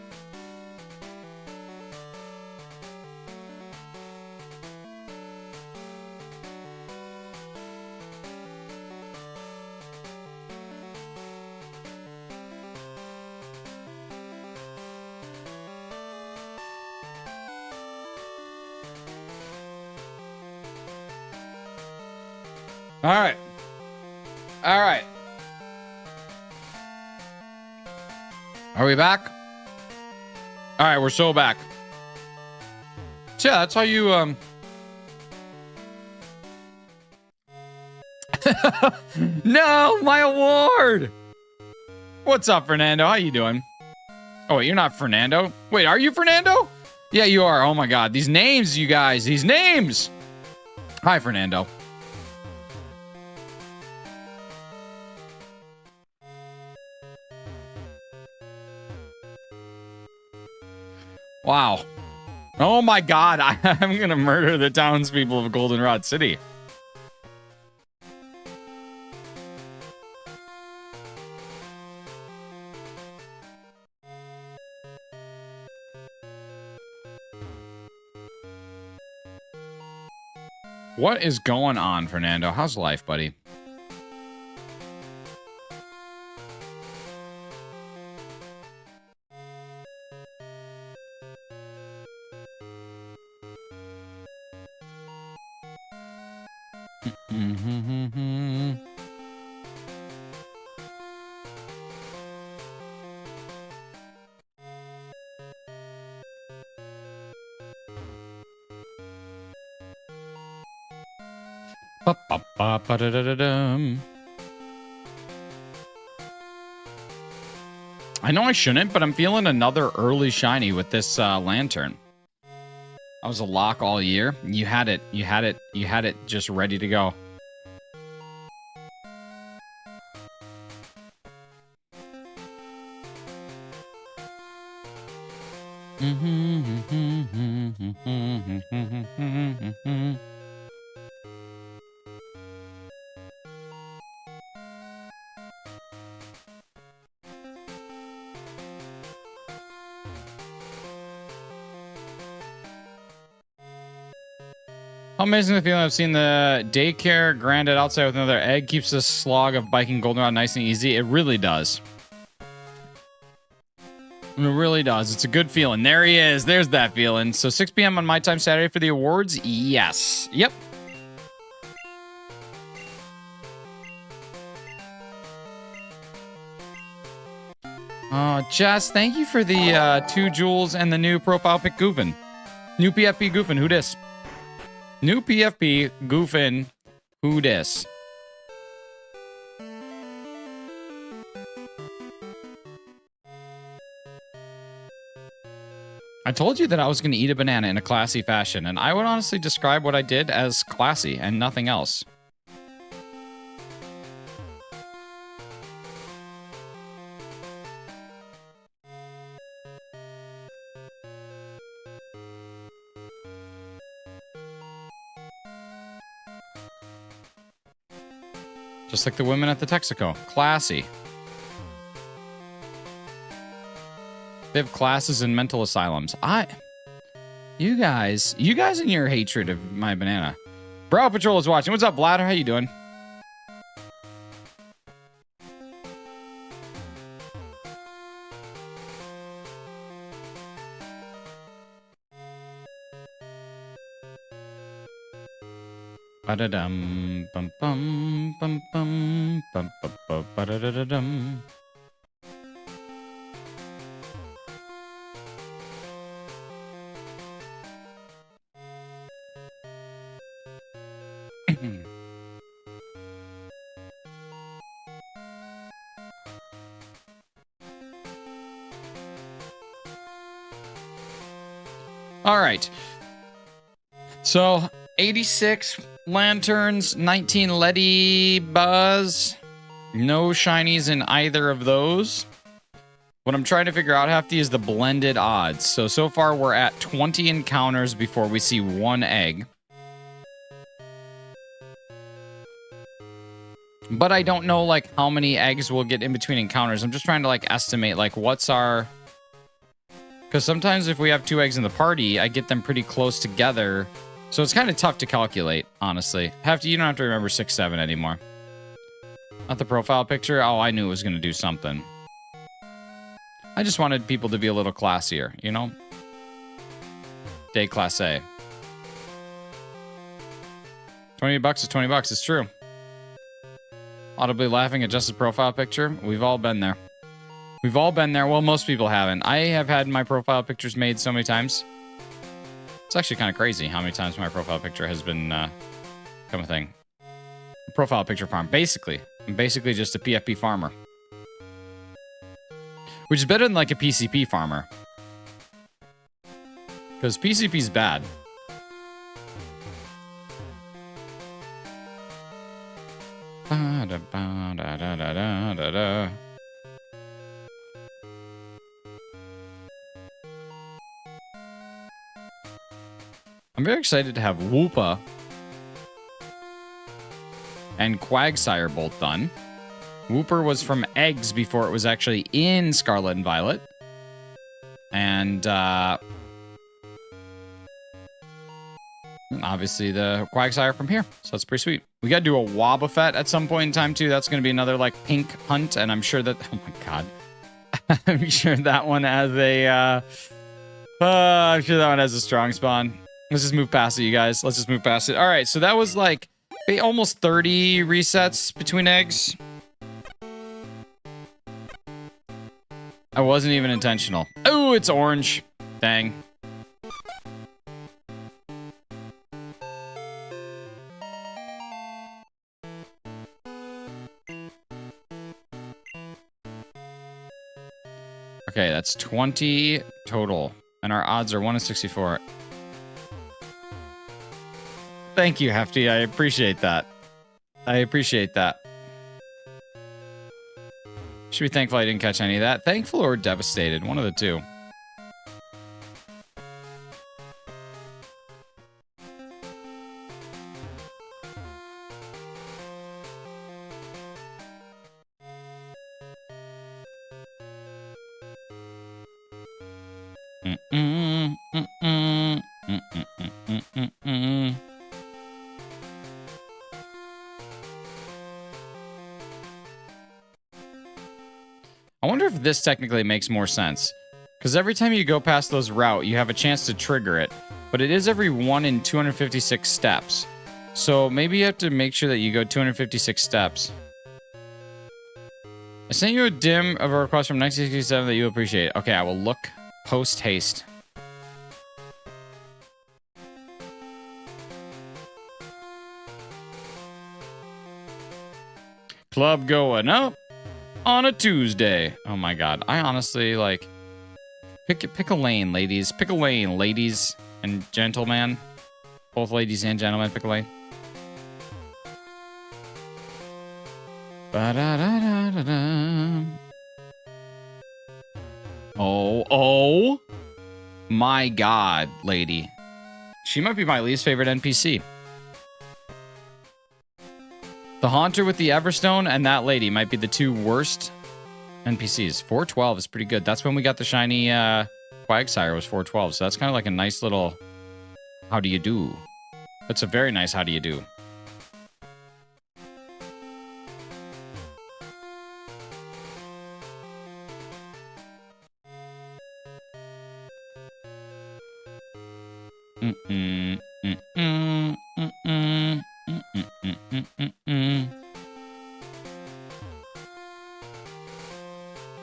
All right. All right. Are we back? All right, we're so back. So yeah, that's how you No, my award. What's up, Fernando? How you doing? Oh, wait, you're not Fernando. Wait, are you Fernando? Yeah, you are. Oh my God, these names, you guys, these names. Hi, Fernando. Wow. Oh my god, I'm gonna murder the townspeople of Goldenrod City. What is going on, Fernando? How's life, buddy? I know I shouldn't, but I'm feeling another early shiny with this lantern. I was a lock all year. You had it just ready to go. How amazing the feeling I've seen the daycare granted outside with another egg keeps the slog of biking goldenrod nice and easy. It really does. It really does. It's a good feeling. There he is. There's that feeling. So 6 p.m. on my time Saturday for the awards? Yes. Yep. Jess, thank you for the 2 jewels and the new profile pic goofing. New PFP goofing. Who dis? New PFP goofing. Who dis? I told you that I was going to eat a banana in a classy fashion, and I would honestly describe what I did as classy and nothing else. Just like the women at the Texaco. Classy. They have classes in mental asylums. You guys and your hatred of my banana. Bro Patrol is watching. What's up, Bladder? How you doing? Ba-da-dum, bum bum bum bum bum bum ba-da-da-da-dum. All right. So 86 lanterns, 19 Ledybas. No shinies in either of those. What I'm trying to figure out, Hefty, is the blended odds. So far we're at 20 encounters before we see 1 egg. But I don't know, like, how many eggs we'll get in between encounters. I'm just trying to, like, estimate, like, what's our... Because sometimes if we have 2 eggs in the party, I get them pretty close together. So it's kind of tough to calculate, honestly. You don't have to remember 6, 7 anymore. Not the profile picture? Oh, I knew it was going to do something. I just wanted people to be a little classier, you know? Day class A. $20 is $20. It's true. Audibly laughing at Justin's profile picture. We've all been there. We've all been there. Well, most people haven't. I have had my profile pictures made so many times. It's actually kind of crazy how many times my profile picture has been become a thing. Profile picture farm. Basically. I'm basically just a PFP farmer. Which is better than like a PCP farmer. Because PCP's bad. I'm very excited to have Woopa and Quagsire both done. Wooper was from eggs before it was actually in Scarlet and Violet. And obviously the Quagsire from here. So that's pretty sweet. We got to do a Wobbuffet at some point in time too. That's going to be another like pink hunt. And I'm sure that, oh my God. I'm sure that one has a, I'm sure that one has a strong spawn. Let's just move past it, you guys. Let's just move past it. All right. So that was like almost 30 resets between eggs. I wasn't even intentional. Oh, it's orange. Dang. Okay, that's 20 total. And our odds are 1 in 64. Thank you, Hefty. I appreciate that. I appreciate that. Should be thankful I didn't catch any of that. Thankful or devastated. One of the two. I wonder if this technically makes more sense. Because every time you go past those route, you have a chance to trigger it. But it is every 1 in 256 steps. So maybe you have to make sure that you go 256 steps. I sent you a dim of a request from 1967 that you appreciate. Okay, I will look post-haste. Club going up on a Tuesday. Oh my God. I honestly like pick a lane, ladies. Pick a lane, ladies and gentlemen. Both ladies and gentlemen, pick a lane. Ba-da-da-da-da-da. Oh my God, lady. She might be my least favorite NPC. The Haunter with the Everstone and that lady might be the two worst NPCs. 412 is pretty good. That's when we got the shiny Quagsire was 412. So that's kind of like a nice little how do you do. That's a very nice how do you do.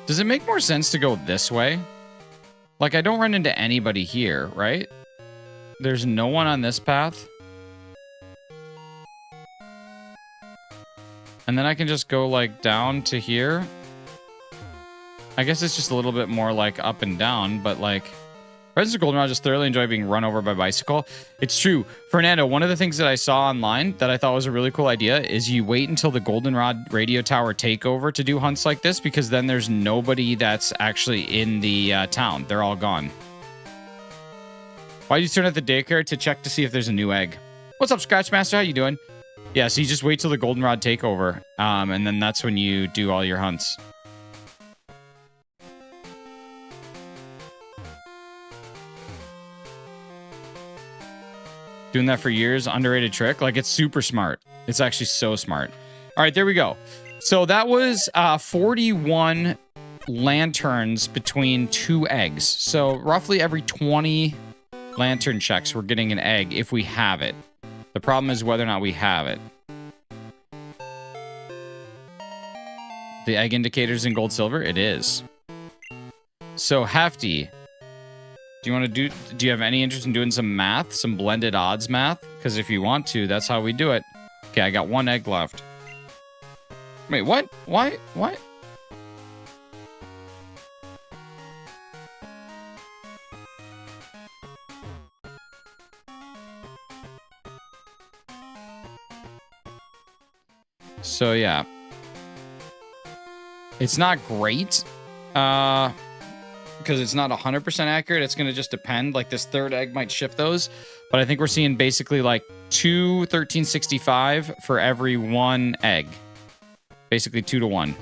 Does it make more sense to go this way? Like, I don't run into anybody here, right? There's no one on this path. And then I can just go, like, down to here. I guess it's just a little bit more, like, up and down, but, like... Residents of Goldenrod just thoroughly enjoy being run over by bicycle. It's true. Fernando, one of the things that I saw online that I thought was a really cool idea is you wait until the Goldenrod radio tower takeover to do hunts like this, because then there's nobody that's actually in the town. They're all gone. Why do you turn at the daycare? To check to see if there's a new egg. What's up, Scratchmaster? How you doing? Yeah, so you just wait till the Goldenrod takeover, and then that's when you do all your hunts. Doing that for years, underrated trick. Like, it's super smart. It's actually so smart. All right, there we go. So that was 41 lanterns between 2 eggs. So roughly every 20 lantern checks, we're getting an egg if we have it. The problem is whether or not we have it. The egg indicators in gold, silver? It is. So Hefty, do you have any interest in doing some math, some blended odds math? Because if you want to, that's how we do it. Okay, I got 1 egg left. Wait, what? Why? What? So yeah. It's not great. because it's not 100% accurate. It's going to just depend. Like this third egg might shift those. But I think we're seeing basically like 2 1365 for every 1 egg. Basically 2 to 1.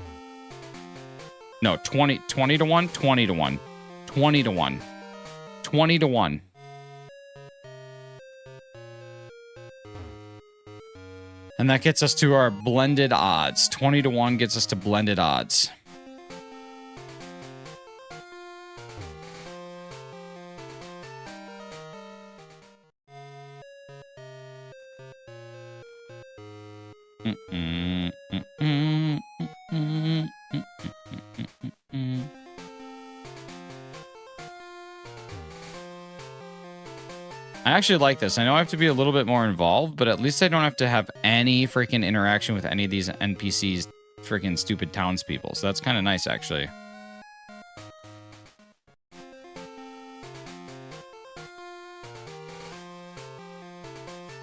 No, 20 to 1, 20 to 1. 20 to 1. 20 to 1. And that gets us to our blended odds. 20 to 1 gets us to blended odds. I actually like this. I know I have to be a little bit more involved, but at least I don't have to have any freaking interaction with any of these NPCs, freaking stupid townspeople. So that's kind of nice, actually.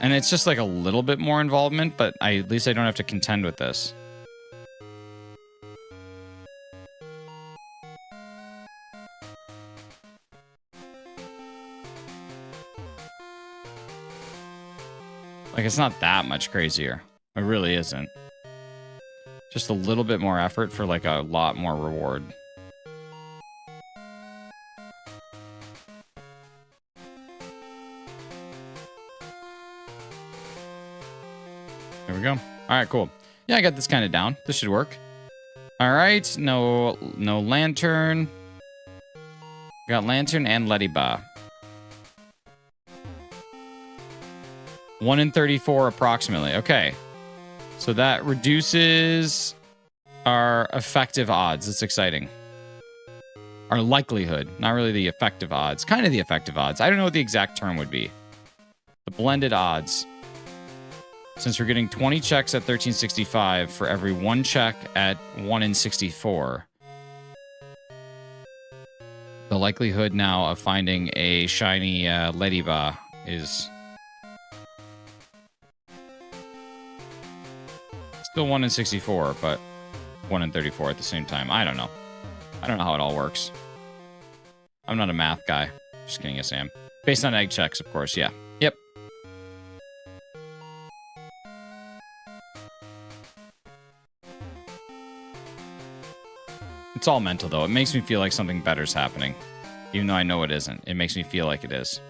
And it's just like a little bit more involvement, but at least I don't have to contend with this. Like, it's not that much crazier. It really isn't. Just a little bit more effort for, like, a lot more reward. There we go. All right, cool. Yeah, I got this kind of down. This should work. All right, no lantern. Got lantern and Ledyba. 1 in 34 approximately. Okay. So that reduces our effective odds. It's exciting. Our likelihood, not really the effective odds. Kind of the effective odds. I don't know what the exact term would be. The blended odds. Since we're getting 20 checks at 1365 for every 1 check at 1 in 64. The likelihood now of finding a shiny Ledyba is still 1 in 64, but 1 in 34 at the same time. I don't know. I don't know how it all works. I'm not a math guy. Just kidding, yes I am. Based on egg checks, of course, yeah. Yep. It's all mental, though. It makes me feel like something better's happening. Even though I know it isn't. It makes me feel like it is.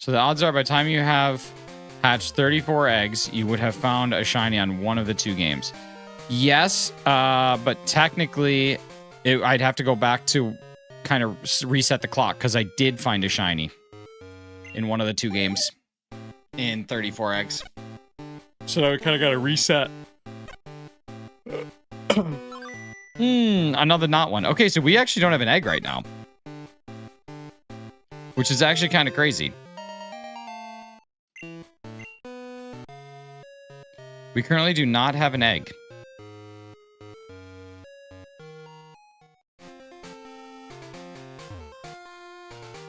So the odds are by the time you have hatched 34 eggs, you would have found a shiny on one of the 2 games. Yes, but technically, I'd have to go back to kind of reset the clock because I did find a shiny in one of the 2 games in 34 eggs. So I kind of got to reset. Another not one. Okay, so we actually don't have an egg right now, which is actually kind of crazy. We currently do not have an egg.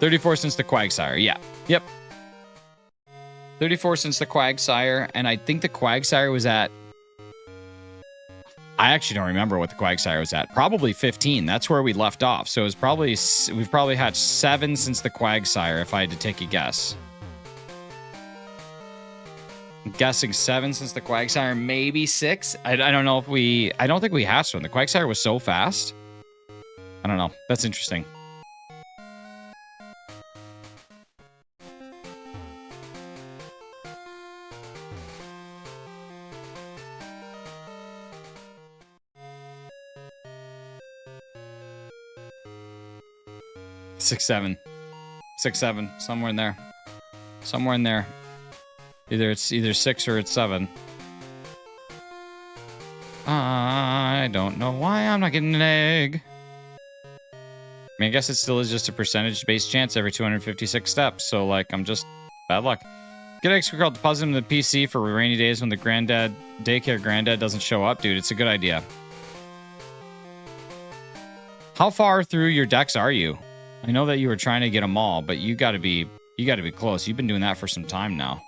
$34 since the Quagsire. Yeah. Yep. 34 since the Quagsire, and I think the Quagsire was at... I actually don't remember what the Quagsire was at. Probably 15. That's where we left off. So it was probably... We've probably had 7 since the Quagsire, if I had to take a guess. I'm guessing 7 since the Quagsire, maybe 6. I don't know if we... I don't think we hatched one. The Quagsire was so fast. I don't know. That's interesting. Six, seven, somewhere in there. Somewhere in there. It's either 6 or it's 7. I don't know why I'm not getting an egg. I mean, I guess it still is just a percentage-based chance every 256 steps. So, like, I'm just bad luck. Get extra card, deposit them in the PC for rainy days when the daycare granddad doesn't show up. Dude, it's a good idea. How far through your decks are you? I know that you were trying to get them all, but you gotta be close. You've been doing that for some time now.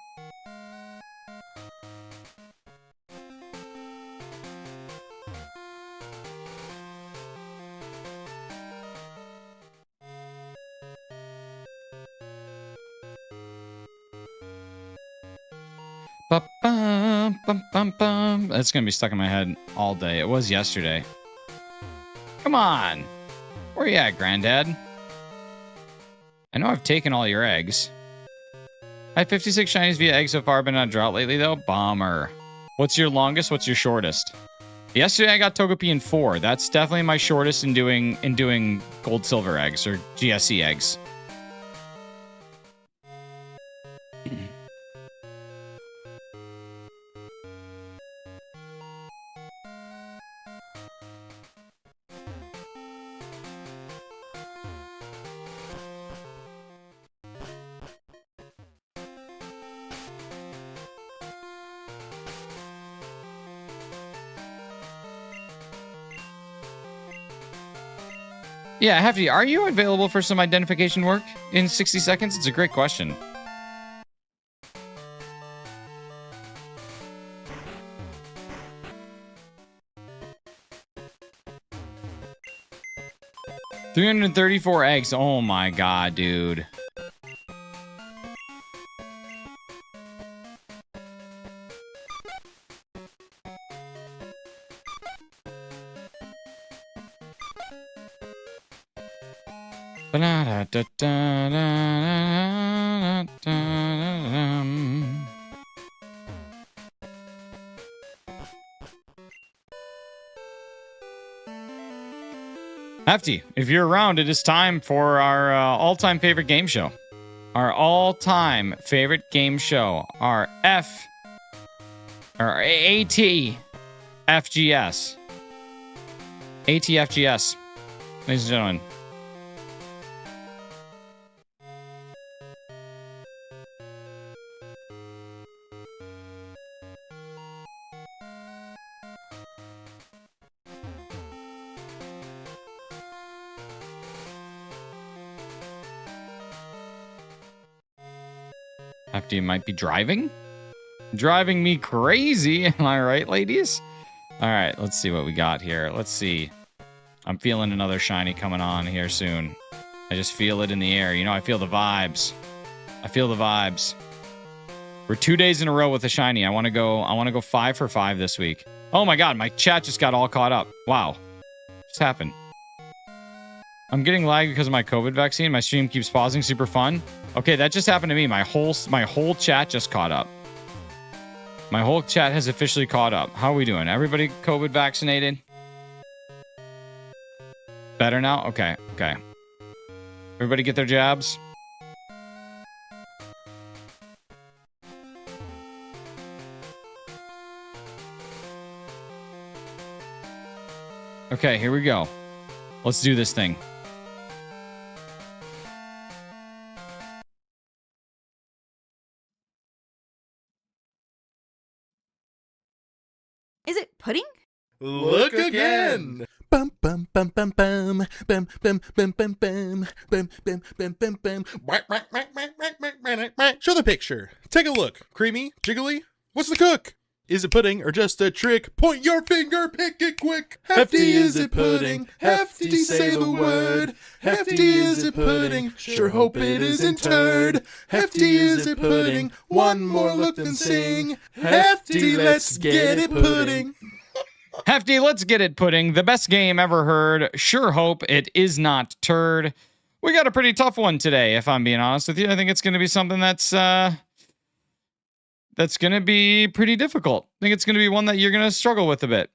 That's gonna be stuck in my head all day. It was yesterday. Come on. Where you at, Granddad? I know I've taken all your eggs. I have 56 shinies via egg so far, been on a drought lately though. Bummer. What's your longest? What's your shortest? Yesterday I got Togepi in 4. That's definitely my shortest in doing gold silver eggs or GSE eggs. Yeah, Hefty, are you available for some identification work in 60 seconds? It's a great question. $334 eggs. Oh my god, dude. Hefty, if you're around, it is time for our all-time favorite game show. Our all-time favorite game show. Our ATFGS. ATFGS. Ladies and gentlemen. Hefty might be driving? Driving me crazy. Am I right, ladies? All right, let's see what we got here. Let's see. I'm feeling another shiny coming on here soon. I just feel it in the air. You know, I feel the vibes. I feel the vibes. We're 2 days in a row with a shiny. I want to go 5 for 5 this week. Oh my god, my chat just got all caught up. Wow. What's happened? I'm getting lag because of my COVID vaccine. My stream keeps pausing. Super fun. Okay, that just happened to me. My whole chat just caught up. My whole chat has officially caught up. How are we doing? Everybody COVID vaccinated? Better now? Okay, okay. Everybody get their jabs? Okay, here we go. Let's do this thing. Is it pudding? Look again. Bum bum bum bum bum bum bum bum bum bum bum bum bum bum bum. Show the picture. Take a look. Creamy, jiggly. What's the cook? Is it pudding or just a trick? Point your finger, pick it quick. Hefty, is it pudding? Hefty, say the word. Hefty, is it pudding? Sure hope it isn't turd. Hefty, is it pudding? One more look then sing. Hefty, let's get it pudding. Hefty, let's get it pudding. The best game ever heard. Sure hope it is not turd. We got a pretty tough one today, if I'm being honest with you. I think it's going to be something that's going to be pretty difficult. I think it's going to be one that you're going to struggle with a bit.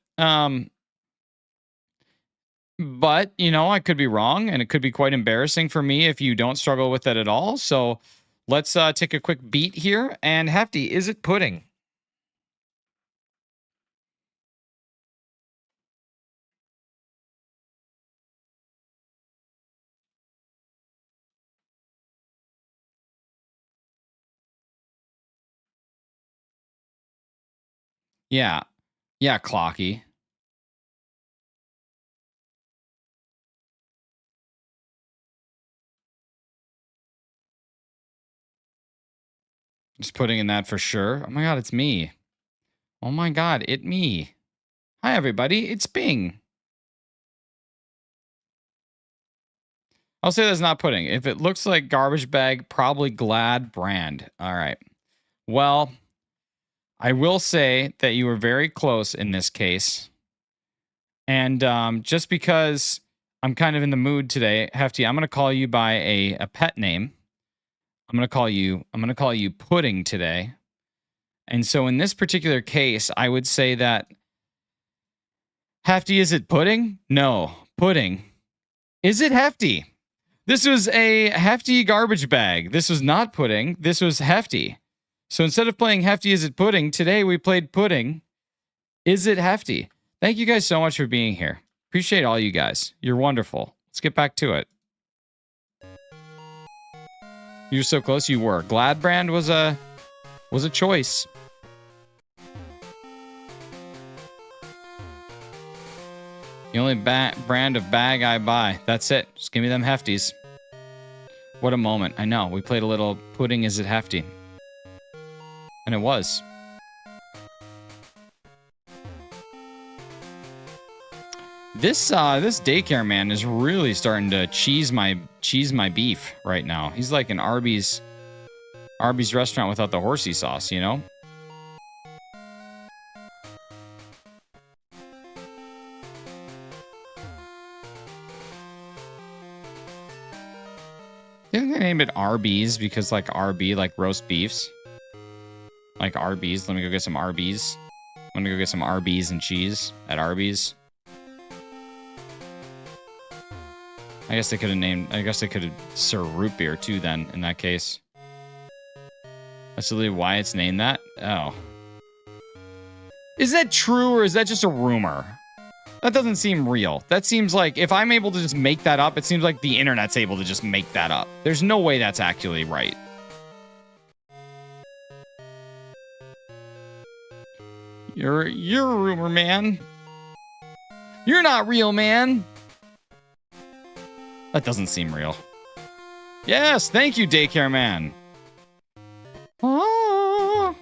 But, you know, I could be wrong, and it could be quite embarrassing for me if you don't struggle with it at all. So let's take a quick beat here. And Hefty, is it pudding? Yeah. Yeah, Clocky. Just putting in that for sure. Oh my god, it's me. Oh my god, it me. Hi everybody, it's Bing. I'll say that's not pudding. If it looks like garbage bag, probably Glad brand. All right. Well, I will say that you were very close in this case. And just because I'm kind of in the mood today, Hefty, I'm going to call you by a pet name. I'm going to call you Pudding today. And so in this particular case, I would say that Hefty, is it pudding? No, pudding. Is it Hefty? This was a Hefty garbage bag. This was not pudding. This was Hefty. So instead of playing Hefty, is it pudding? Today we played pudding. Is it Hefty? Thank you guys so much for being here. Appreciate all you guys. You're wonderful. Let's get back to it. You were so close. You were. Glad brand was a choice. The only brand of bag I buy. That's it. Just give me them Hefties. What a moment. I know. We played a little pudding. Is it Hefty? And it was. This daycare man is really starting to cheese my beef right now. He's like an Arby's restaurant without the horsey sauce, you know? I think they named it Arby's because like RB, like roast beefs. Like Arby's. Let me go get some Arby's. I'm gonna go get some Arby's and cheese at Arby's. I guess they could have served root beer too then, in that case. That's really why it's named that? Oh. Is that true or is that just a rumor? That doesn't seem real. That seems like, if I'm able to just make that up, it seems like the internet's able to just make that up. There's no way that's actually right. You're a rumor, man. You're not real, man. That doesn't seem real. Yes, thank you, daycare man. Ah.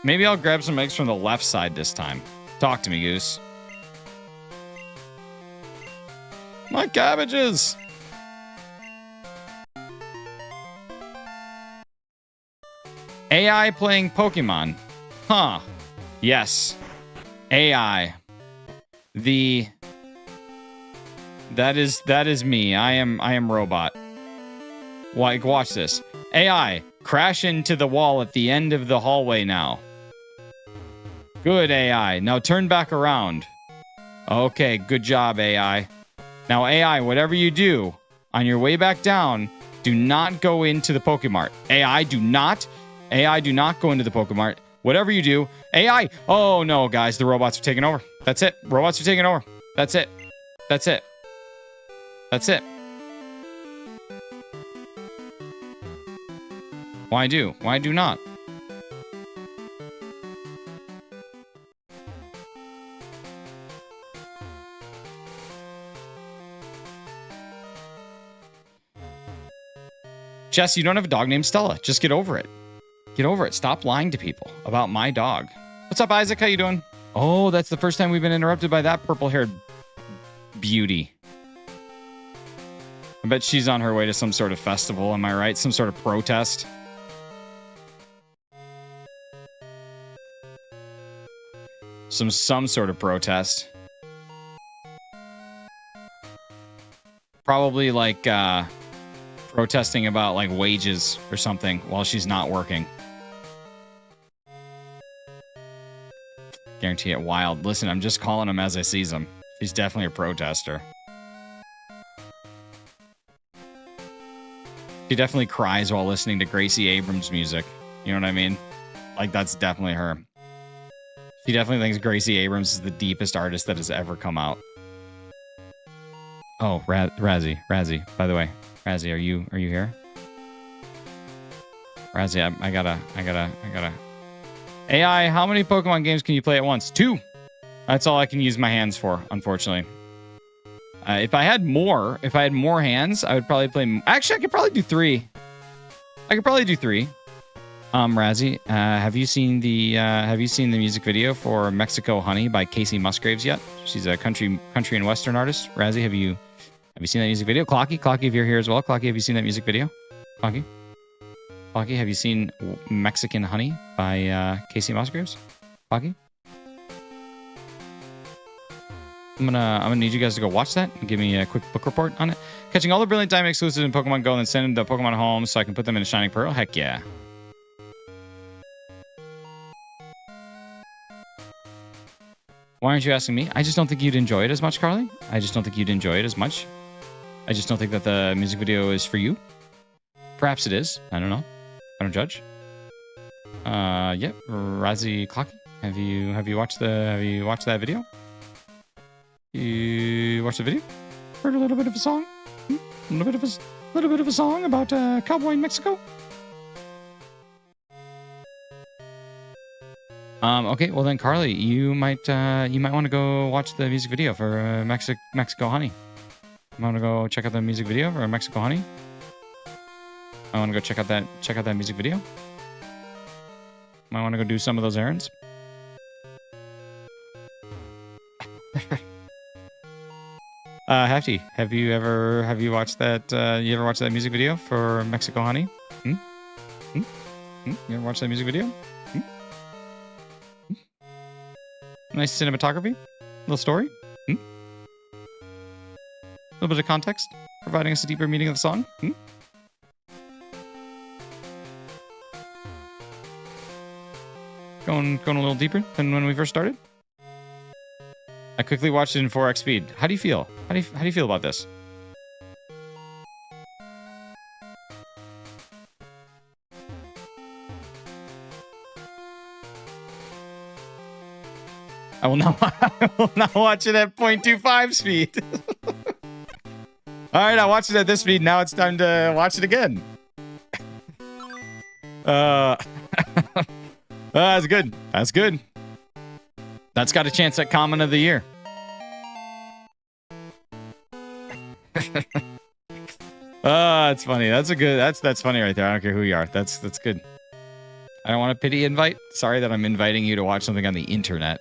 Maybe I'll grab some eggs from the left side this time. Talk to me, Goose. My cabbages! AI playing Pokemon. Huh. Yes. AI. That is me. I am robot. Like, watch this. AI, crash into the wall at the end of the hallway now. Good, AI. Now turn back around. Okay, good job, AI. Now, AI, whatever you do, on your way back down, do not go into the Pokemart. AI, do not go into the Pokemart. Whatever you do, AI. Oh, no, guys, the robots are taking over. That's it. Robots are taking over. That's it. That's it. That's it. Why do? Why do not? Jess, you don't have a dog named Stella. Just get over it. Get over it. Stop lying to people about my dog. What's up, Isaac? How you doing? Oh, that's the first time we've been interrupted by that purple-haired beauty. I bet she's on her way to some sort of festival, am I right? Some sort of protest. Some sort of protest. Probably like protesting about like wages or something while she's not working. Guarantee it wild. Listen, I'm just calling him as I sees him. She's definitely a protester. She definitely cries while listening to Gracie Abrams music. You know what I mean? Like, that's definitely her. She definitely thinks Gracie Abrams is the deepest artist that has ever come out. Oh, Razzie. By the way, Razzie, are you here? Razzie, I gotta. AI, how many Pokemon games can you play at once? 2. That's all I can use my hands for, unfortunately. If I had more hands, I would probably play. Actually, I could probably do 3. Razzie, have you seen the music video for Mexico Honey by Casey Musgraves yet? She's a country and western artist. Razzie, have you seen that music video? Clocky, if you're here as well. Clocky, have you seen that music video? Clocky, have you seen Mexican Honey by Casey Musgraves? Clocky? I'm gonna need you guys to go watch that and give me a quick book report on it. Catching all the brilliant diamond exclusives in Pokemon Go and then sending them to Pokemon Home so I can put them in a Shining Pearl. Heck yeah. Why aren't you asking me? I just don't think you'd enjoy it as much, Carly. I just don't think you'd enjoy it as much. I just don't think that the music video is for you. Perhaps it is. I don't know. I don't judge. Yep. Razzie Clocky, have you watched that video? You watched the video? Heard a little bit of a song? A little bit of a song about a cowboy in Mexico? Okay, well then, Carly, you might want to go watch the music video for Mexico Honey. You want to go check out the music video for Mexico Honey? I want to go check out that music video. Might want to go do some of those errands. Hefty, have you watched that? You ever watched that music video for Mexico Honey? You ever watched that music video? Nice cinematography, little story, a little bit of context, providing us a deeper meaning of the song. Going a little deeper than when we first started. I quickly watched it in 4x speed. How do you feel? How do you feel about this? I will not watch it at 0.25 speed. All right, I watched it at this speed. Now it's time to watch it again. That's good. That's good. That's got a chance at comment of the year. It's funny. That's funny right there. I don't care who you are. That's good. I don't want a pity invite. Sorry that I'm inviting you to watch something on the internet.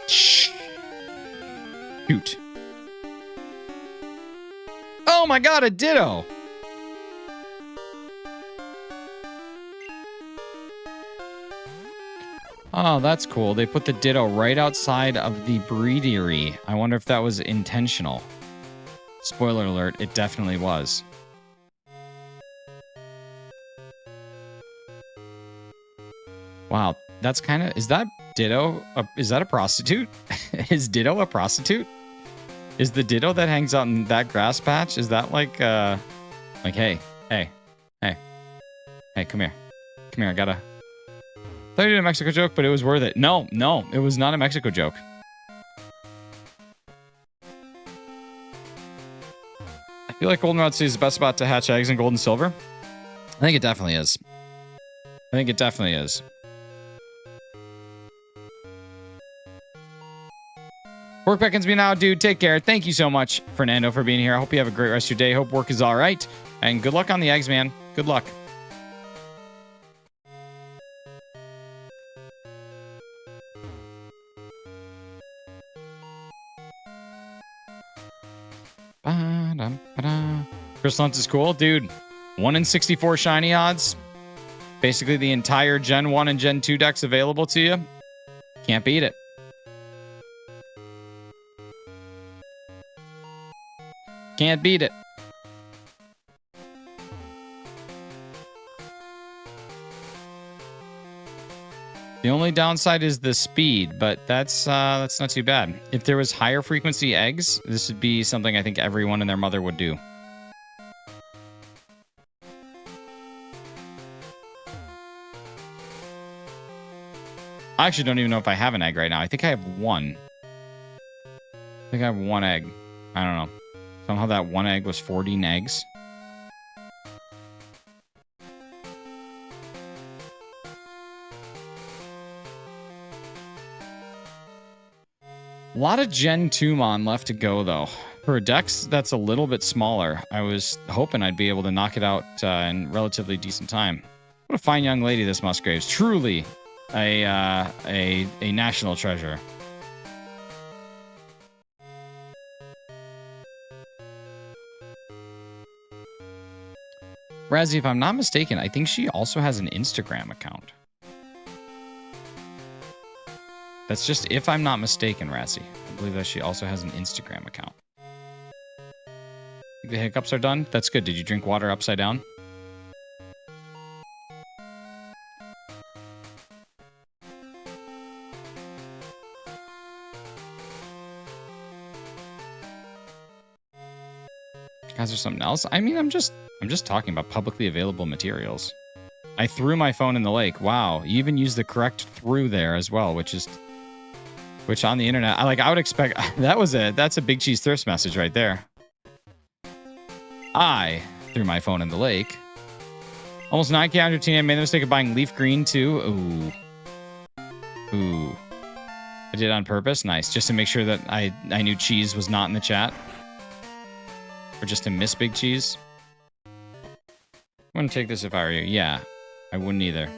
Shoot. Oh my god, a Ditto! Oh, that's cool. They put the Ditto right outside of the breedery. I wonder if that was intentional. Spoiler alert, it definitely was. Wow, that's kind of... Is that Ditto? Is that a prostitute? Is Ditto a prostitute? Is the Ditto that hangs out in that grass patch, is that like, hey, come here. Come here, I thought you did a Mexico joke, but it was worth it. No, it was not a Mexico joke. I feel like Goldenrod City is the best spot to hatch eggs in gold and silver. I think it definitely is. Work beckons me now, dude. Take care. Thank you so much, Fernando, for being here. I hope you have a great rest of your day. Hope work is all right. And good luck on the eggs, man. Good luck. Crystal Hunt is cool. Dude, 1 in 64 shiny odds. Basically the entire Gen 1 and Gen 2 decks available to you. Can't beat it. Can't beat it. The only downside is the speed, but that's not too bad. If there was higher frequency eggs, this would be something I think everyone and their mother would do. I actually don't even know if I have an egg right now. I think I have one. I think I have one egg. I don't know. Somehow that one egg was 14 eggs. A lot of Gen 2 Mon left to go, though. For a Dex that's a little bit smaller, I was hoping I'd be able to knock it out in relatively decent time. What a fine young lady this Musgrave's. Truly a national treasure. Razzie, if I'm not mistaken, I think she also has an Instagram account. That's just if I'm not mistaken, Razzie. I believe that she also has an Instagram account. Think the hiccups are done? That's good. Did you drink water upside down? Guys, there's something else? I mean, I'm just talking about publicly available materials. I threw my phone in the lake. Wow, you even used the correct through there as well, which on the internet, I would expect that's a Big Cheese Thrift message right there. I threw my phone in the lake. Almost 9K on your team. I made the mistake of buying leaf green too. Ooh. I did it on purpose. Nice, just to make sure that I knew cheese was not in the chat. Or just to miss Big Cheese. I wouldn't take this if I were you. Yeah, I wouldn't either.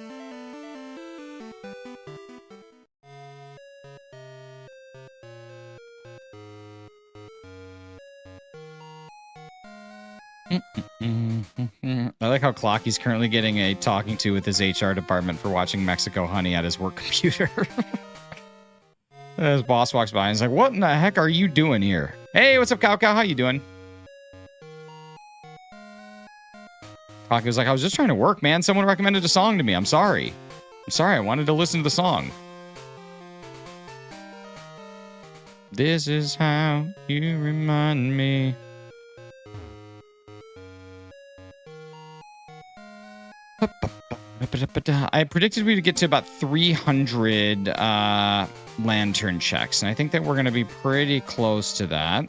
I like how Clocky's currently getting a talking to with his HR department for watching Mexico Honey at his work computer. His boss walks by and he's like, "What in the heck are you doing here?" "Hey, what's up, Cow Cow? How you doing?" Clocky was like, "I was just trying to work, man. Someone recommended a song to me. I'm sorry. I wanted to listen to the song." This is how you remind me. I predicted we would get to about 300 lantern checks, and I think that we're going to be pretty close to that.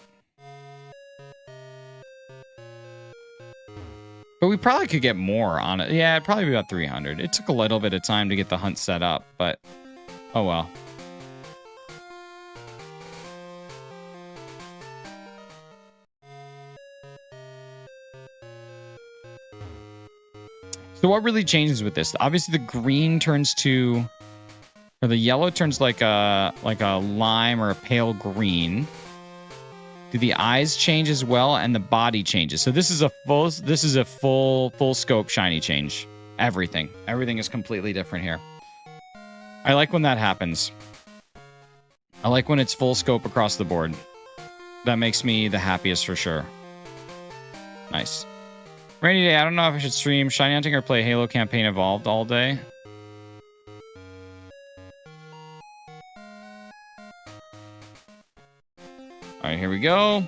But we probably could get more on it. Yeah, it'd probably be about 300. It took a little bit of time to get the hunt set up, but oh well. So what really changes with this? Obviously, the green turns to, or the yellow turns like a lime or a pale green. Do the eyes change as well, and the body changes? So this is a full scope shiny change. Everything is completely different here. I like when that happens. I like when it's full scope across the board. That makes me the happiest for sure. Nice. Rainy day, I don't know if I should stream shiny hunting or play Halo Campaign Evolved all day. Alright, here we go.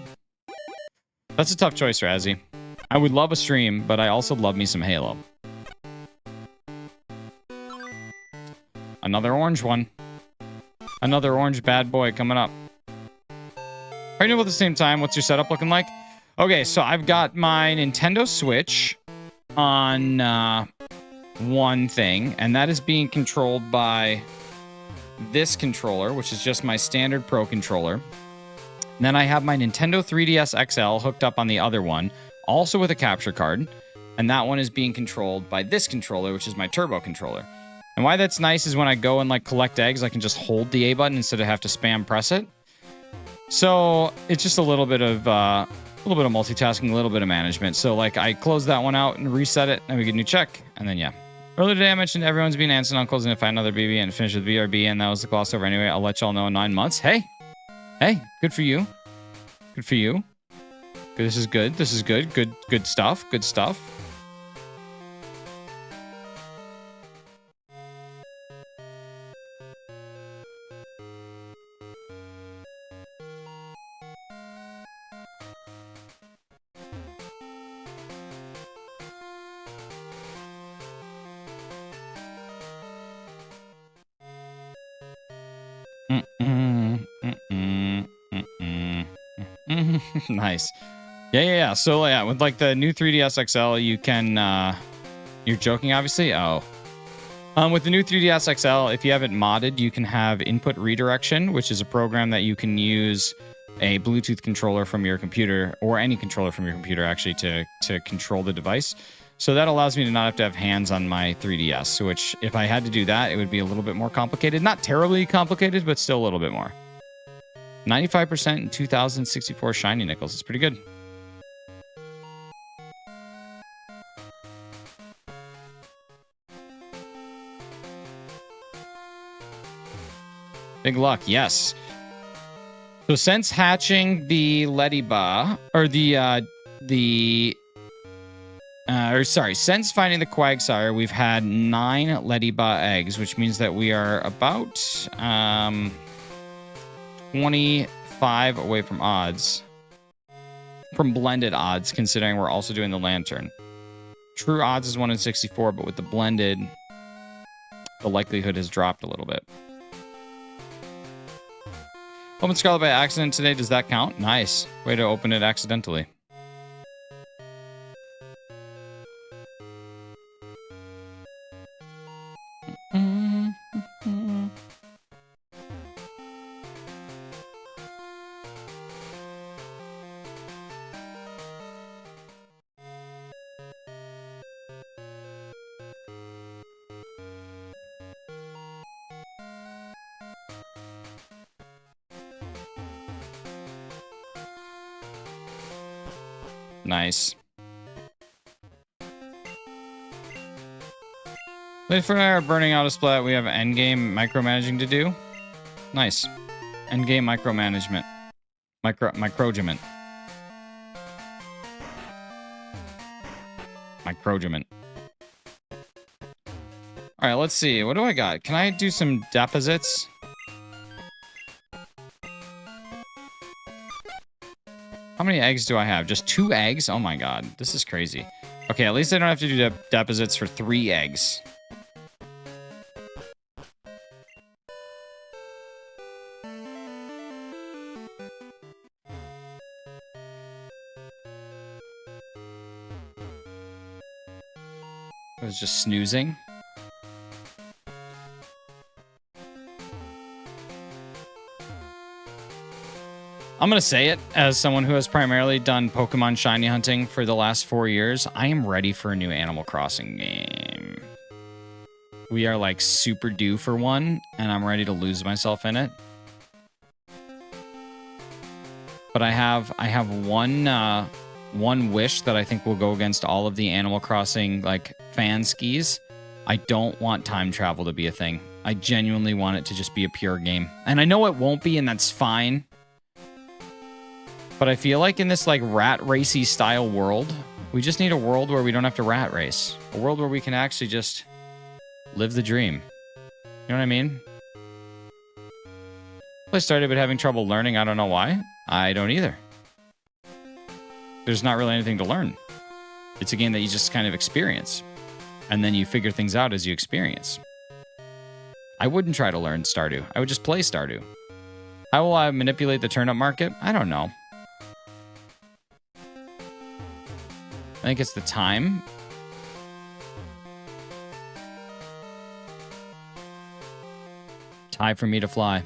That's a tough choice, Razzie. I would love a stream, but I also love me some Halo. Another orange one. Another orange bad boy coming up. Right now at the same time, what's your setup looking like? Okay, so I've got my Nintendo Switch on one thing, and that is being controlled by this controller, which is just my standard Pro controller. And then I have my Nintendo 3DS XL hooked up on the other one, also with a capture card, and that one is being controlled by this controller, which is my Turbo controller. And why that's nice is when I go and collect eggs, I can just hold the A button instead of have to spam press it. So it's just a little bit of multitasking, a little bit of management. So I close that one out and reset it, and we get a new check, and then yeah. Earlier today I mentioned everyone's being aunts and uncles, and if I had another BB and finish with BRB, and that was the crossover anyway, I'll let y'all know in 9 months. Hey, good for you. Good for you. This is good. This is good. Good stuff. Good stuff. Nice. Yeah. So yeah, with like the new 3DS XL, you can. You're joking, obviously. Oh. With the new 3DS XL, if you have it modded, you can have input redirection, which is a program that you can use a Bluetooth controller from your computer, or any controller from your computer, actually, to control the device. So that allows me to not have to have hands on my 3DS, which if I had to do that, it would be a little bit more complicated. Not terribly complicated, but still a little bit more. 95% and 2,064 shiny nickels. It's pretty good. Big luck, yes. So since hatching the Ledyba, since finding the Quagsire, we've had 9 Ledyba eggs, which means that we are about 25 away from odds. From blended odds, considering we're also doing the lantern. True odds is 1 in 64, but with the blended, the likelihood has dropped a little bit. Open Scarlet by accident today. Does that count? Nice. Way to open it accidentally. Nice. Later and I are burning out a splat. We have endgame micromanaging to do. Nice. Endgame micromanagement. Microgement. Microgement. Alright, let's see. What do I got? Can I do some deposits? How many eggs do I have? Just 2 eggs? Oh my god. This is crazy. Okay, at least I don't have to do deposits for 3 eggs. I was just snoozing. I'm going to say it as someone who has primarily done Pokemon shiny hunting for the last 4 years. I am ready for a new Animal Crossing game. We are like super due for one, and I'm ready to lose myself in it. But I have one wish that I think will go against all of the Animal Crossing like fan skis. I don't want time travel to be a thing. I genuinely want it to just be a pure game. And I know it won't be, and that's fine. But I feel like in this like rat racy style world, we just need a world where we don't have to rat race. A world where we can actually just live the dream. You know what I mean? I started but having trouble learning. I don't know why. I don't either. There's not really anything to learn. It's a game that you just kind of experience. And then you figure things out as you experience. I wouldn't try to learn Stardew. I would just play Stardew. How will I manipulate the turnip market? I don't know. I think it's the time. Time for me to fly.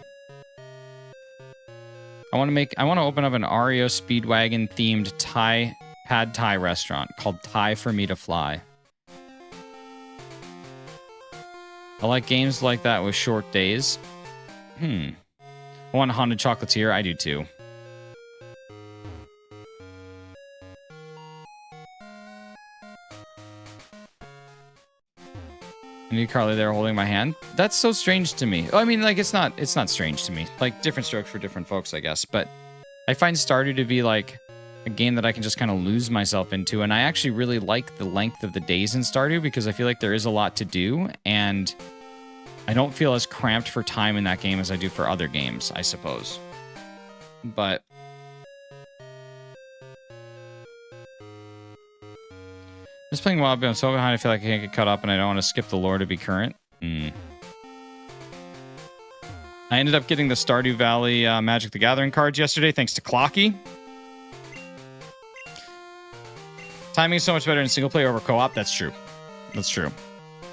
I want to open up an Ario Speedwagon themed pad Thai restaurant called Thai for Me to Fly. I like games like that with short days. I want a Haunted Chocolatier. I do too. I need Carly there holding my hand. That's so strange to me. I mean, like, it's not strange to me. Like, different strokes for different folks, I guess. But I find Stardew to be like a game that I can just kind of lose myself into. And I actually really like the length of the days in Stardew because I feel like there is a lot to do. And I don't feel as cramped for time in that game as I do for other games, I suppose. But just playing Wild, but I'm so behind I feel like I can't get caught up and I don't want to skip the lore to be current. I ended up getting the Stardew Valley Magic the Gathering cards yesterday thanks to Clocky. Timing is so much better in single player over co-op. That's true. That's true.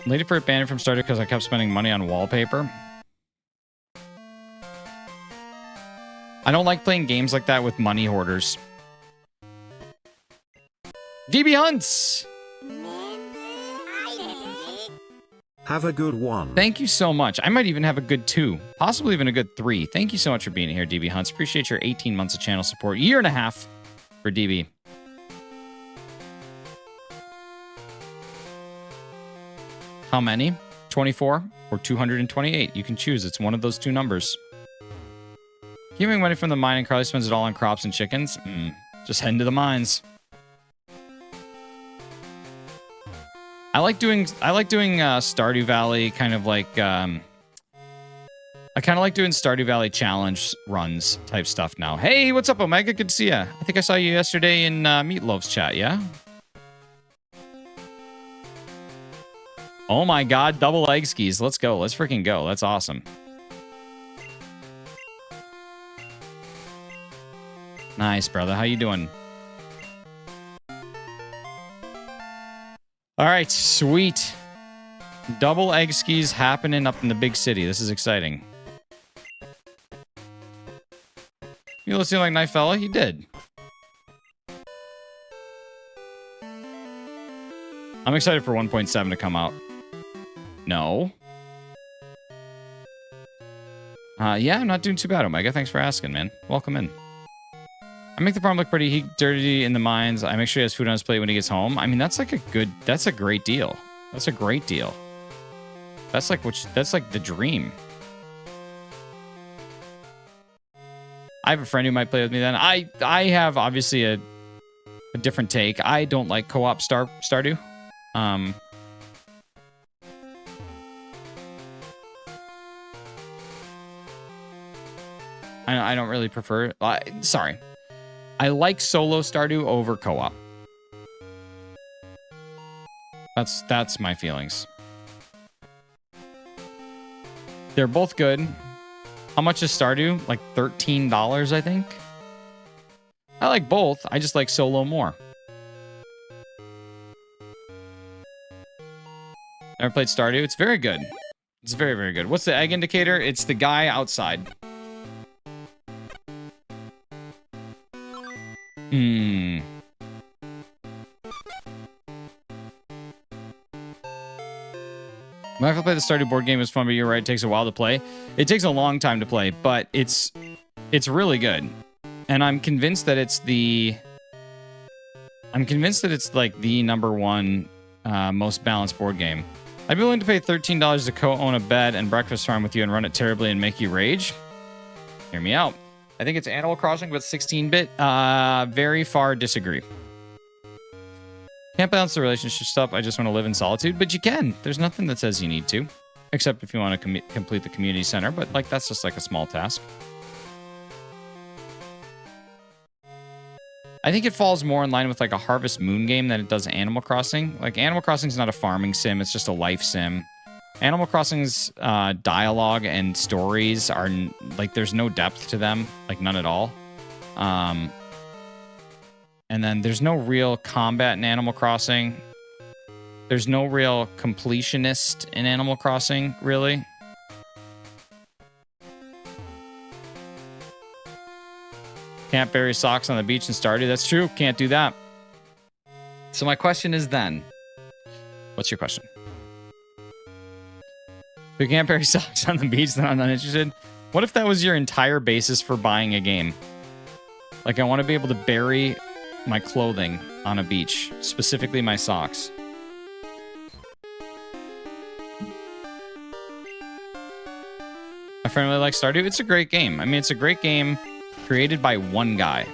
Ladyfruit banned from Stardew because I kept spending money on wallpaper. I don't like playing games like that with money hoarders. DB Hunts! Have a good one. Thank you so much. I might even have a good 2. Possibly even a good 3. Thank you so much for being here, DB Hunts. Appreciate your 18 months of channel support. Year and a half for DB. How many? 24 or 228. You can choose. It's one of those two numbers. Keeping money from the mine and Carly spends it all on crops and chickens? Just heading to the mines. I like doing Stardew Valley kind of like I kind of like doing Stardew Valley challenge runs type stuff now. Hey, what's up, Omega? Good to see ya. I think I saw you yesterday in Meatloaf's chat, yeah? Oh my god, double egg skis. Let's go. Let's freaking go. That's awesome. Nice, brother. How you doing? All right, sweet. Double egg skis happening up in the big city. This is exciting. You listen like Knife Fella? He did. I'm excited for 1.7 to come out. No. Yeah, I'm not doing too bad, Omega. Thanks for asking, man. Welcome in. I make the farm look pretty dirty in the mines. I make sure he has food on his plate when he gets home. I mean, that's like that's a great deal. That's a great deal. That's like the dream. I have a friend who might play with me then. I have obviously a different take. I don't like co-op Stardew. I don't really prefer. Sorry. I like solo Stardew over co-op. That's my feelings. They're both good. How much is Stardew? Like $13, I think. I like both. I just like solo more. Never played Stardew. It's very good. It's very, very good. What's the egg indicator? It's the guy outside. When I play the Stardew board game, it's fun, but you're right, it takes a while to play. It takes a long time to play, but it's really good. And I'm convinced that it's like the #1 most balanced board game. I'd be willing to pay $13 to co-own a bed and breakfast farm with you and run it terribly and make you rage. Hear me out. I think it's Animal Crossing, but 16-bit. Very far disagree. Can't balance the relationship stuff. I just want to live in solitude, but you can. There's nothing that says you need to, except if you want to complete the community center, but like that's just like a small task. I think it falls more in line with like a Harvest Moon game than it does Animal Crossing. Like Animal Crossing is not a farming sim. It's just a life sim. Animal Crossing's dialogue and stories are like there's no depth to them, like none at all. And then there's no real combat in Animal Crossing. There's no real completionist in Animal Crossing, really. Can't bury socks on the beach in Stardew. That's true. Can't do that. So my question is then, what's your question? If you can't bury socks on the beach, then I'm not interested. What if that was your entire basis for buying a game? Like I want to be able to bury my clothing on a beach, specifically my socks. My friend really likes Stardew. It's a great game. I mean, it's a great game created by one guy.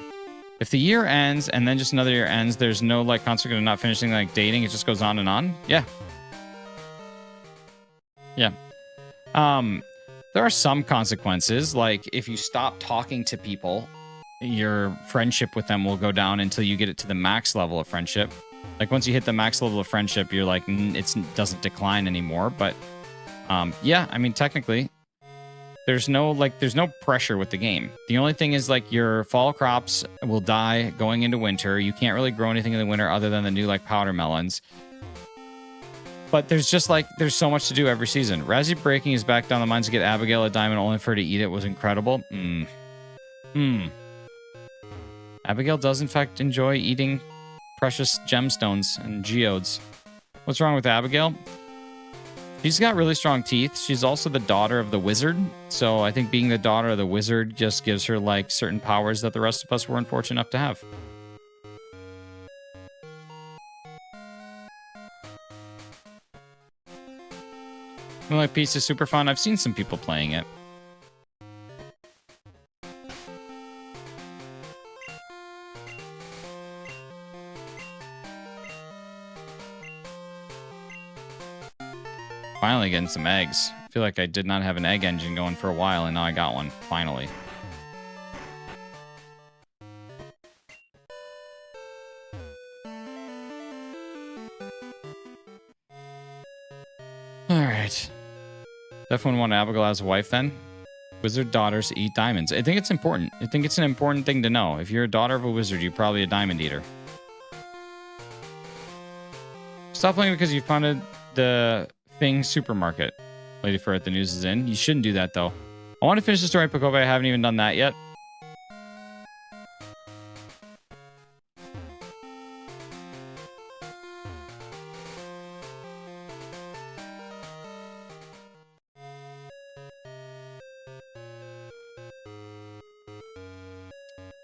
If the year ends and then just another year ends, there's no like consequence of not finishing like dating. It just goes on and on. Yeah. Yeah. There are some consequences, like if you stop talking to people, your friendship with them will go down until you get it to the max level of friendship. Like once you hit the max level of friendship, you're like, it doesn't decline anymore. But yeah, I mean, technically, There's no pressure with the game. The only thing is like your fall crops will die going into winter. You can't really grow anything in the winter other than the new like powder melons. But there's just like, there's so much to do every season. Razzie breaking his back down the mines to get Abigail a diamond only for her to eat it was incredible. Abigail does in fact enjoy eating precious gemstones and geodes. What's wrong with Abigail? She's got really strong teeth. She's also the daughter of the wizard. So I think being the daughter of the wizard just gives her like certain powers that the rest of us were unfortunate enough to have. Moonlight Peace is super fun. I've seen some people playing it. Finally getting some eggs. I feel like I did not have an egg engine going for a while, and now I got one, finally. Alright. Definitely want Abigail as a wife, then. Wizard daughters eat diamonds. I think it's important. I think it's an important thing to know. If you're a daughter of a wizard, you're probably a diamond eater. Stop playing because you founded the Thing supermarket. Lady Fur at the news is in. You shouldn't do that though. I want to finish the story, Pokobe. I haven't even done that yet.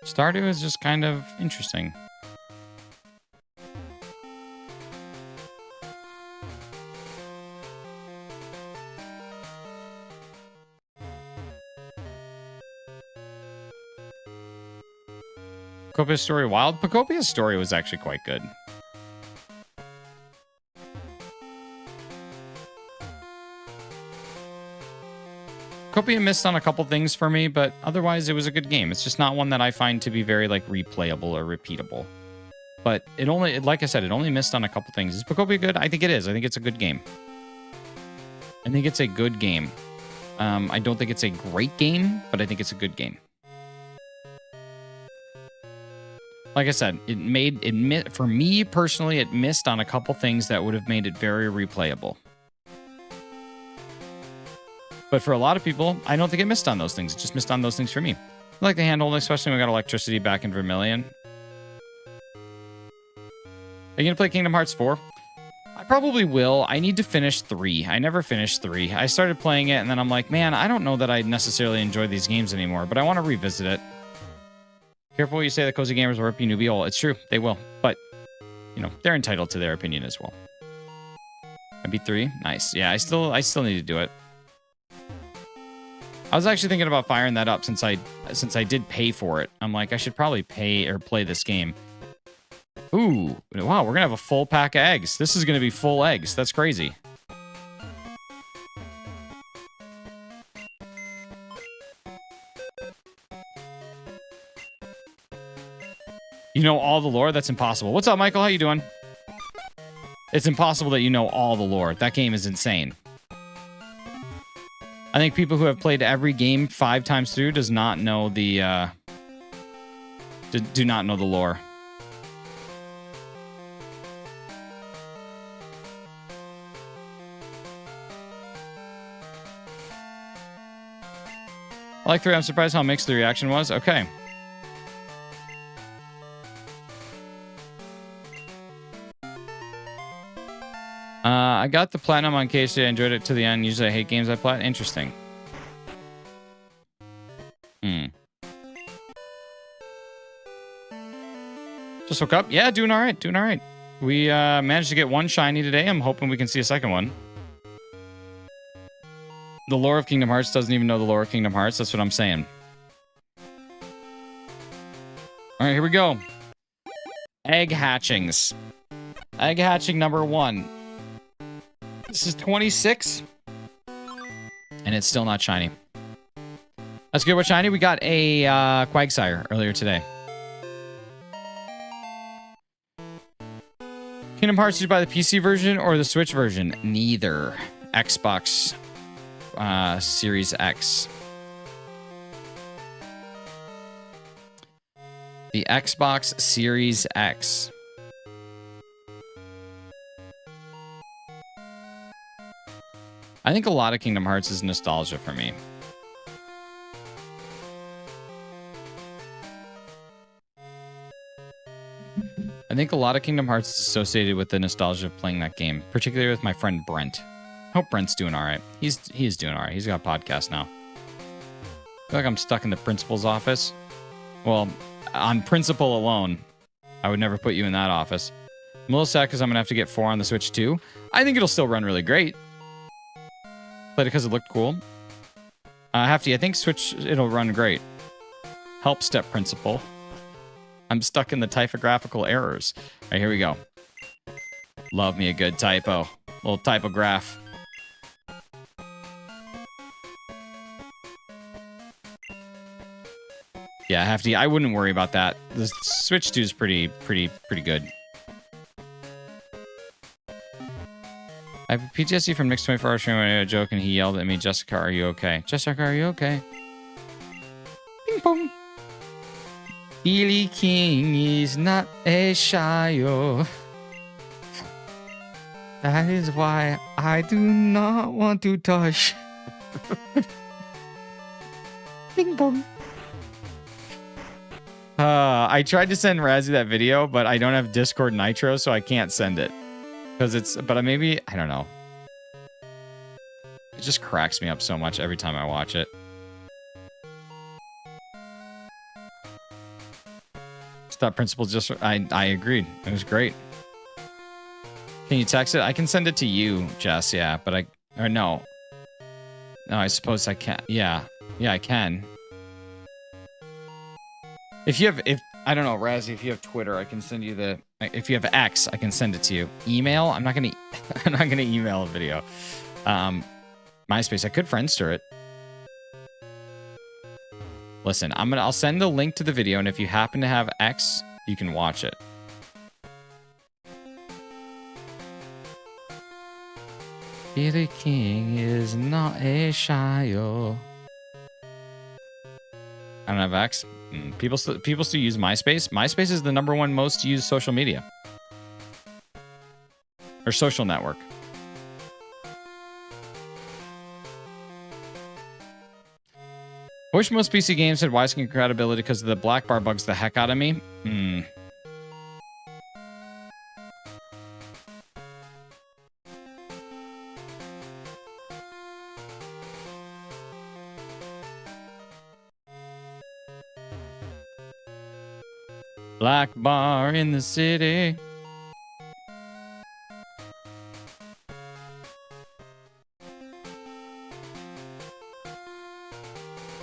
Stardew is just kind of interesting. Pocopia's story wild? Pocopia's story was actually quite good. Pocopia missed on a couple things for me, but otherwise it was a good game. It's just not one that I find to be very like replayable or repeatable. But it only, like I said, it only missed on a couple things. Is Pocopia good? I think it is. I think it's a good game. I think it's a good game. I don't think it's a great game, but I think it's a good game. Like I said, for me personally, it missed on a couple things that would have made it very replayable. But for a lot of people, I don't think it missed on those things. It just missed on those things for me. I like the handhold, especially when we got electricity back in Vermilion. Are you going to play Kingdom Hearts 4? I probably will. I need to finish 3. I never finished 3. I started playing it, and then I'm like, man, I don't know that I necessarily enjoy these games anymore, but I want to revisit it. Careful what you say, the cozy gamers will rip you newbie hole. It's true, they will. But, you know, they're entitled to their opinion as well. I beat 3. Nice. Yeah, I still need to do it. I was actually thinking about firing that up since I did pay for it. I'm like, I should probably pay or play this game. Ooh, wow, we're gonna have a full pack of eggs. This is gonna be full eggs. That's crazy. You know all the lore? That's impossible. What's up, Michael? How you doing? It's impossible that you know all the lore. That game is insane. I think people who have played every game 5 times through does not know the do not know the lore. I like 3. I'm surprised how mixed the reaction was. Okay. I got the platinum on KC. I enjoyed it to the end. Usually I hate games I plat. Interesting. Just woke up. Yeah, doing all right. Doing all right. We managed to get 1 shiny today. I'm hoping we can see a second one. The lore of Kingdom Hearts doesn't even know the lore of Kingdom Hearts. That's what I'm saying. All right, here we go. Egg hatchings. Egg hatching number 1. This is 26. And it's still not shiny. That's good. What shiny? We got a Quagsire earlier today. Kingdom Hearts, did you buy the PC version or the Switch version? Neither. Xbox Series X. The Xbox Series X. I think a lot of Kingdom Hearts is nostalgia for me. I think a lot of Kingdom Hearts is associated with the nostalgia of playing that game, particularly with my friend Brent. Hope Brent's doing all right. He's doing all right. He's got a podcast now. I feel like I'm stuck in the principal's office. Well, on principle alone, I would never put you in that office. I'm a little sad because I'm going to have to get 4 on the Switch too. I think it'll still run really great. Played it because it looked cool. Hefty, I think Switch, it'll run great. Help step principle. I'm stuck in the typographical errors. All right, here we go. Love me a good typo. Little typograph. Yeah, Hefty, I wouldn't worry about that. The Switch 2 is pretty good. I have PTSD from Nick's 24-hour stream when I made a joke and he yelled at me, Jessica, are you okay? Jessica, are you okay? Ping pong. Billy King is not a child. That is why I do not want to touch. Ping pong. I tried to send Razzie that video, but I don't have Discord Nitro, so I can't send it. Because it's, but maybe, I don't know. It just cracks me up so much every time I watch it. That principle just, I agreed. It was great. Can you text it? I can send it to you, Jess, yeah, but no, I suppose I can't. Yeah, I can. If I don't know, Razzie, if you have Twitter, I can send you if you have X, I can send it to you. Email? I'm not gonna email a video. MySpace, I could Friendster it. Listen, I'll send the link to the video, and if you happen to have X, you can watch it. Billy King is not a child. I don't have X. People still use MySpace. MySpace is the #1 most used social media. Or social network. I wish most PC games had widescreen compatibility because the black bar bugs the heck out of me. Black bar in the city.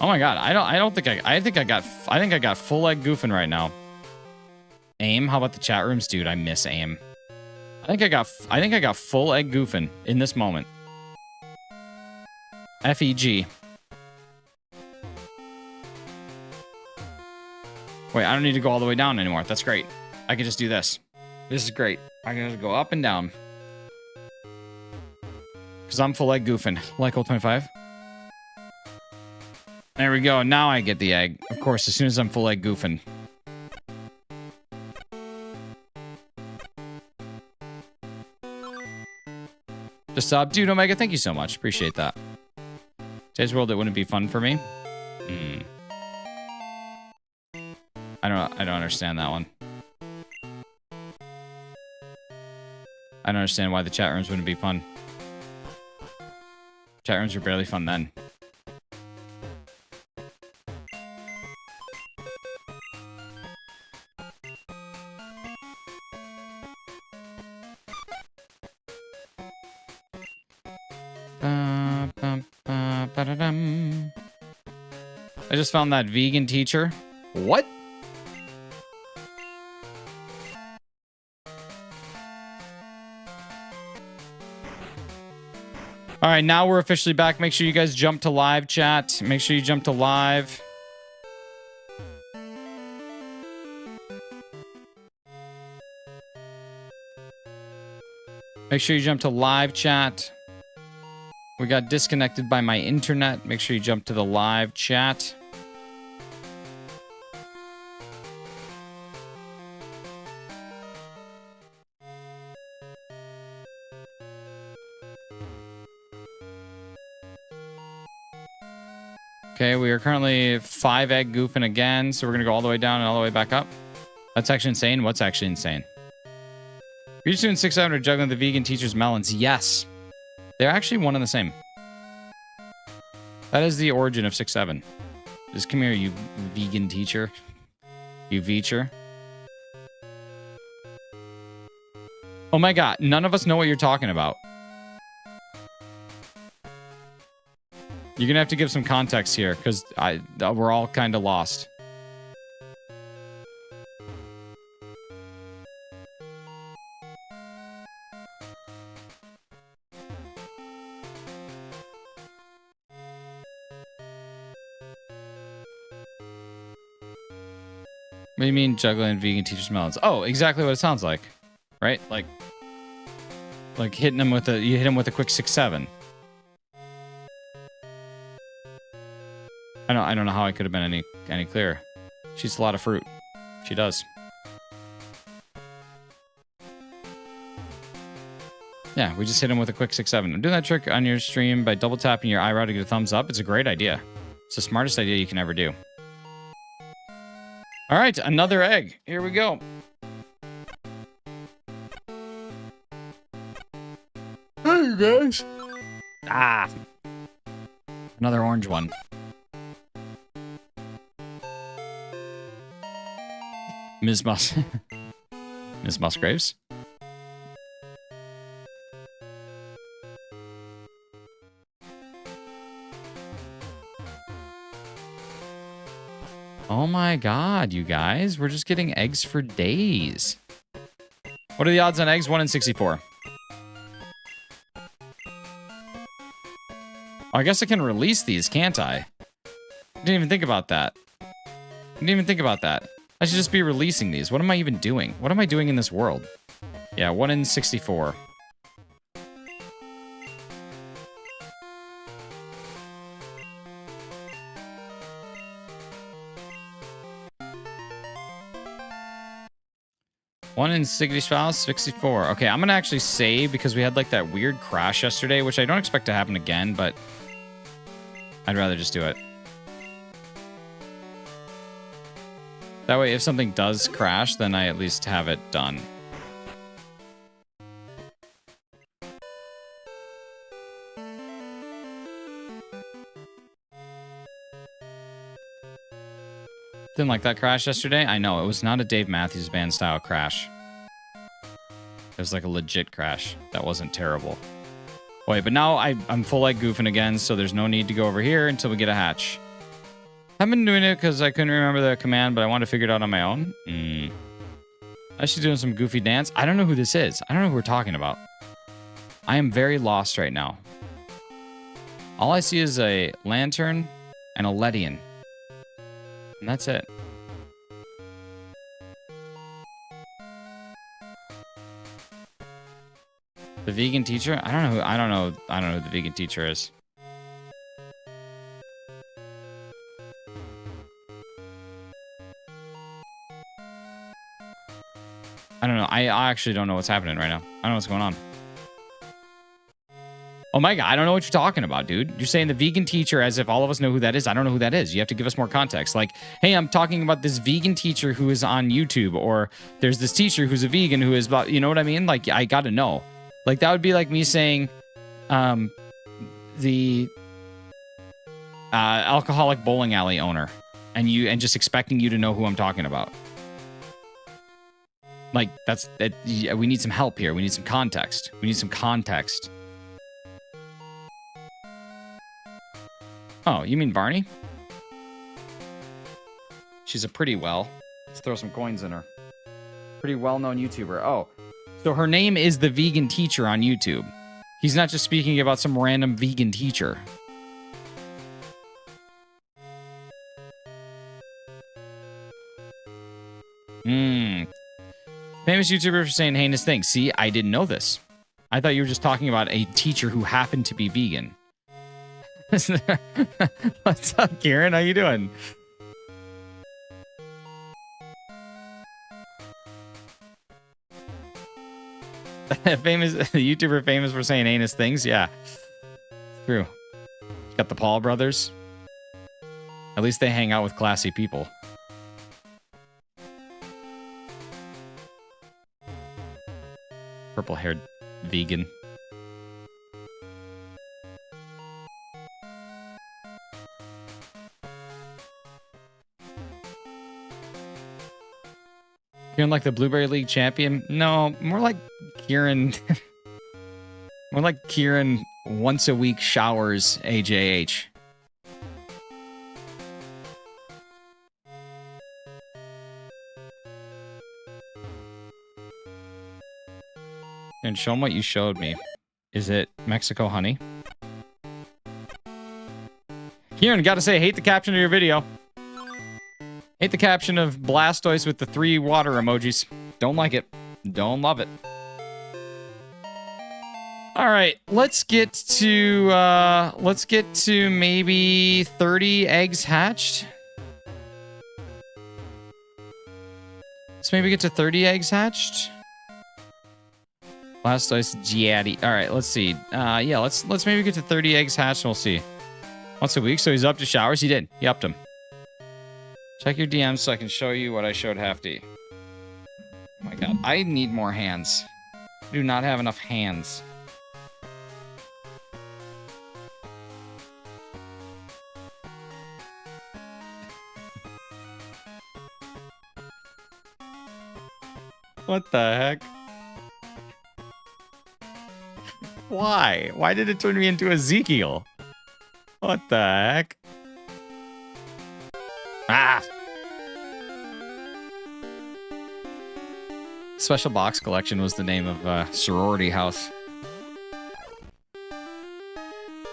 Oh my god, I think I got full egg goofing right now. AIM, how about the chat rooms, dude? I miss AIM. I think I got full egg goofing in this moment. FEG. Wait, I don't need to go all the way down anymore. That's great. I can just do this. This is great. I can just go up and down. Because I'm full egg goofing. Like old 25. There we go. Now I get the egg. Of course, as soon as I'm full egg goofing. Just sub. Dude, Omega, thank you so much. Appreciate that. Today's World, it wouldn't be fun for me. I don't understand that one. I don't understand why the chat rooms wouldn't be fun. Chat rooms were barely fun then. I just found that vegan teacher. What? All right, now we're officially back. Make sure you guys jump to live chat. Make sure you jump to live. Make sure you jump to live chat. We got disconnected by my internet. Make sure you jump to the live chat. Okay, we are currently 5 egg goofing again, so we're gonna go all the way down and all the way back up. That's actually insane. What's actually insane? Are you just doing 6-7 or juggling the vegan teacher's melons? Yes. They're actually one and the same. That is the origin of 6-7. Just come here, you vegan teacher. You veacher. Oh my god, none of us know what you're talking about. You're gonna have to give some context here, because we're all kind of lost. What do you mean juggling vegan teacher's melons? Oh, exactly what it sounds like. Right? Like hitting him with you hit him with a quick 6-7. I don't know how I could have been any clearer. She eats a lot of fruit. She does. Yeah, we just hit him with a quick 6-7. I'm doing that trick on your stream by double tapping your eyebrow to get a thumbs up. It's a great idea. It's the smartest idea you can ever do. All right, another egg. Here we go. Hey, you guys. Ah. Another orange one. Ms. Ms. Musgraves. Oh my god, you guys. We're just getting eggs for days. What are the odds on eggs? 1 in 64. Oh, I guess I can release these, can't I? Didn't even think about that. Didn't even think about that. I should just be releasing these. What am I even doing? What am I doing in this world? Yeah, 1 in 64. One in 64. Okay, I'm gonna actually save because we had like that weird crash yesterday, which I don't expect to happen again, but I'd rather just do it. That way, if something does crash, then I at least have it done. Didn't like that crash yesterday? I know, it was not a Dave Matthews Band style crash. It was like a legit crash. That wasn't terrible. Wait, but now I'm full egg goofing again, so there's no need to go over here until we get a hatch. I've been doing it because I couldn't remember the command, but I wanted to figure it out on my own. I should doing some goofy dance. I don't know who this is. I don't know who we're talking about. I am very lost right now. All I see is a lantern and a Ledian. And that's it. The vegan teacher? I don't know who the vegan teacher is. I don't know. I actually don't know what's happening right now. I don't know what's going on. Oh my god, I don't know what you're talking about, dude. You're saying the vegan teacher as if all of us know who that is. I don't know who that is. You have to give us more context. Like, hey, I'm talking about this vegan teacher who is on YouTube, or there's this teacher who's a vegan who is, you know what I mean? Like, I gotta know. Like, that would be like me saying, the alcoholic bowling alley owner, and just expecting you to know who I'm talking about. Like, that's it. Yeah, we need some help here. We need some context. We need some context. Oh, you mean Barney? She's a pretty well. Let's throw some coins in her. Pretty well-known YouTuber. Oh, so her name is the vegan teacher on YouTube. He's not just speaking about some random vegan teacher. Famous YouTuber for saying heinous things. See, I didn't know this. I thought you were just talking about a teacher who happened to be vegan. What's up, Kieran? How you doing? Famous YouTuber famous for saying heinous things. Yeah, true. Got the Paul brothers. At least they hang out with classy people. Purple-haired vegan. Kieran like the Blueberry League champion? No, more like Kieran. More like Kieran once a week showers AJH. And show them what you showed me. Is it Mexico honey? Kieran, gotta say, hate the caption of your video. Hate the caption of Blastoise with the 3 water emojis. Don't like it. Don't love it. All right, let's get to maybe 30 eggs hatched. Let's maybe get to 30 eggs hatched. Blastoise Giaddy. All right, let's see. Yeah, let's maybe get to 30 eggs hatched and we'll see. Once a week, so he's up to showers. He did. He upped him. Check your DMs so I can show you what I showed Hefty. Oh my god, I need more hands. I do not have enough hands. What the heck? Why? Why did it turn me into Ezekiel? What the heck? Ah! Special Box Collection was the name of sorority house.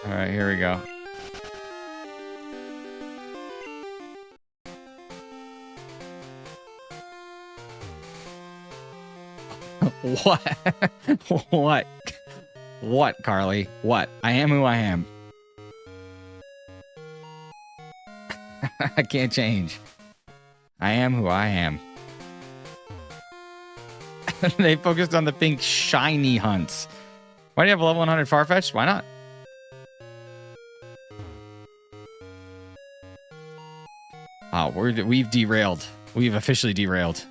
Alright, here we go. What? What? What, Carly? What? I am who I am. I can't change. I am who I am. They focused on the pink shiny hunts. Why do you have a level 100 Farfetch'd? Why not? Oh, we've derailed. We've officially derailed.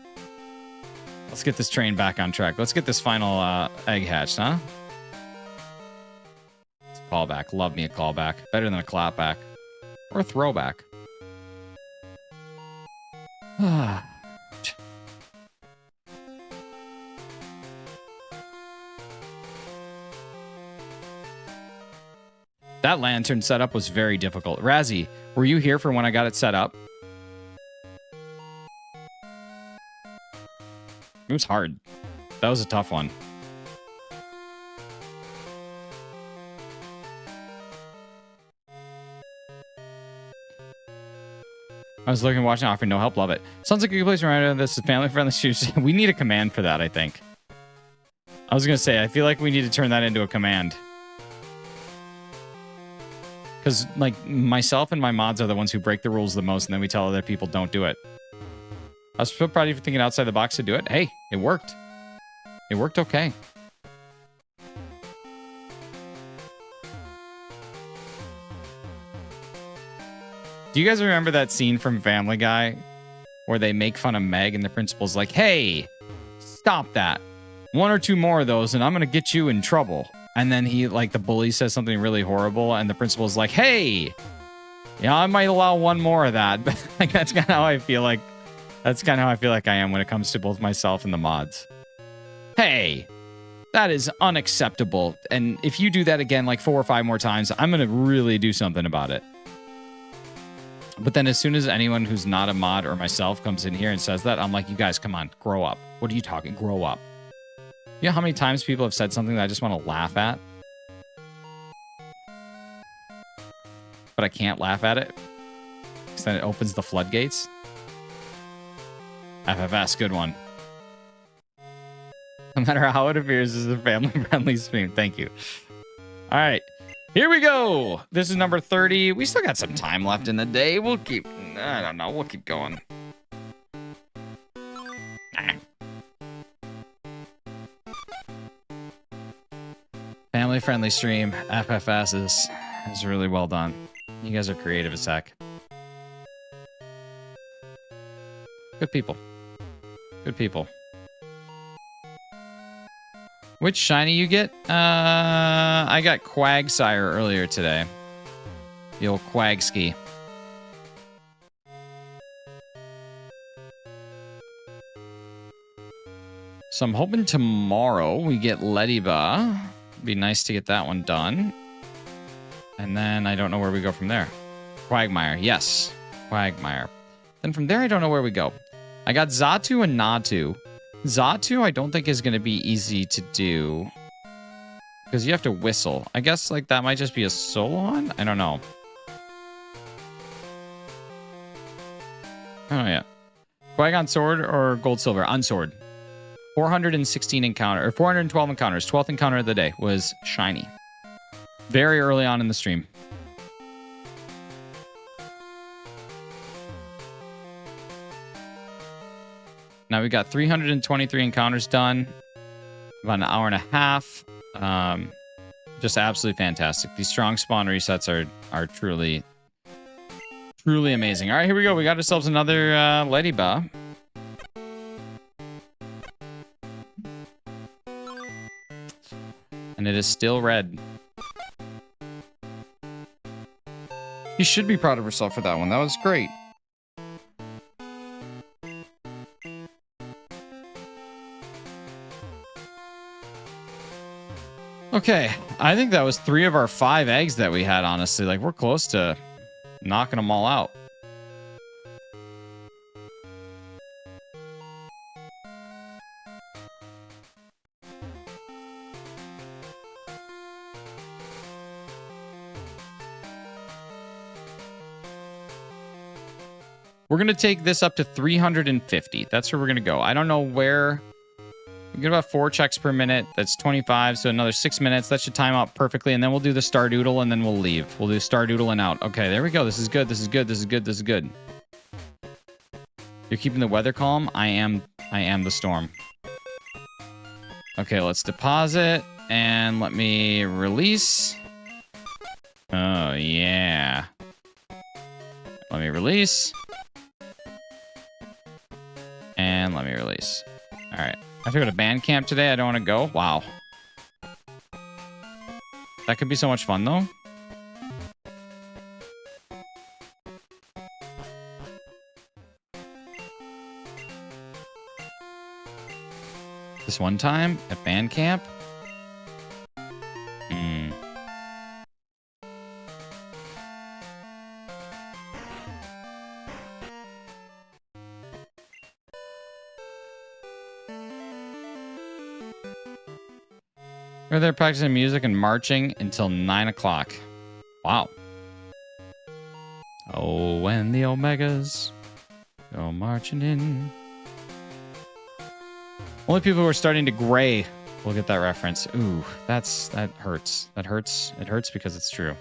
Let's get this train back on track. Let's get this final egg hatched, huh? It's a callback. Love me a callback. Better than a clapback. Or a throwback. That lantern setup was very difficult. Razzie, were you here for when I got it set up? It was hard. That was a tough one. I was looking, watching, offering no help. Love it. Sounds like a good place to remind this is family-friendly shoes. We need a command for that, I think. I was going to say, I feel like we need to turn that into a command. Because, like, myself and my mods are the ones who break the rules the most, and then we tell other people don't do it. I was so proud of you for thinking outside the box to do it. Hey, it worked. It worked okay. Do you guys remember that scene from Family Guy where they make fun of Meg and the principal's like, hey, stop that. 1 or 2 more of those and I'm going to get you in trouble. And then he, like, the bully says something really horrible and the principal's like, hey, yeah, I might allow 1 more of that. But like, that's kind of how I feel like. That's kind of how I feel like I am when it comes to both myself and the mods. Hey, that is unacceptable. And if you do that again, like 4 or 5 more times, I'm going to really do something about it. But then as soon as anyone who's not a mod or myself comes in here and says that, I'm like, you guys, come on, grow up. What are you talking? Grow up. You know how many times people have said something that I just want to laugh at? But I can't laugh at it. Because then it opens the floodgates. FFS, good one. No matter how it appears, this is a family-friendly stream. Thank you. All right. Here we go. This is number 30. We still got some time left in the day. We'll keep... I don't know. We'll keep going. Family-friendly stream. FFS is really well done. You guys are creative as heck. Good people. Good people. Which shiny you get? I got Quagsire earlier today. The old Quagski. So I'm hoping tomorrow we get Ledyba. Be nice to get that one done. And then I don't know where we go from there. Quagmire, yes. Quagmire. Then from there, I don't know where we go. I got Xatu and Natu. Xatu, I don't think is going to be easy to do. Because you have to whistle. I guess like that might just be a Solon? I don't know. Oh, yeah. Qui-Gon Sword or Gold Silver? On Sword. 416 encounter, or 412 encounters. 12th encounter of the day was shiny. Very early on in the stream. Now we got 323 encounters done. About an hour and a half. Just absolutely fantastic. These strong spawn resets are truly amazing. All right, here we go. We got ourselves another Ledyba. And it is still red. You should be proud of yourself for that one. That was great. Okay, I think that was 3 of our 5 eggs that we had, honestly. Like, we're close to knocking them all out. We're going to take this up to 350. That's where we're going to go. I don't know where. We get about 4 checks per minute. That's 25, so another 6 minutes. That should time out perfectly, and then we'll do the Stardoodle, and then we'll leave. We'll do Stardoodle and out. Okay, there we go. This is good. This is good. This is good. This is good. You're keeping the weather calm? I am the storm. Okay, let's deposit, and let me release. Oh, yeah. Let me release. And let me release. All right. I have to go to band camp today. I don't want to go. Wow. That could be so much fun, though. This one time at band camp? We're there practicing music and marching until 9 o'clock. Wow. Oh, when the Omegas go marching in. Only people who are starting to gray will get that reference. Ooh, that hurts. That hurts. It hurts because it's true.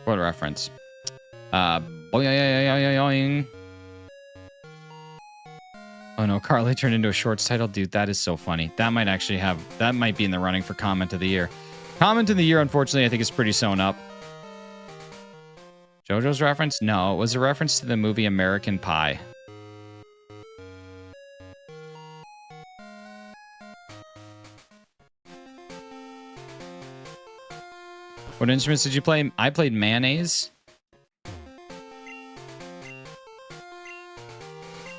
What reference? Boing. Oh no, Carly turned into a shorts title. Dude, that is so funny. That might actually that might be in the running for comment of the year. Comment of the year, unfortunately, I think is pretty sewn up. JoJo's reference? No, it was a reference to the movie American Pie. What instruments did you play? I played mayonnaise.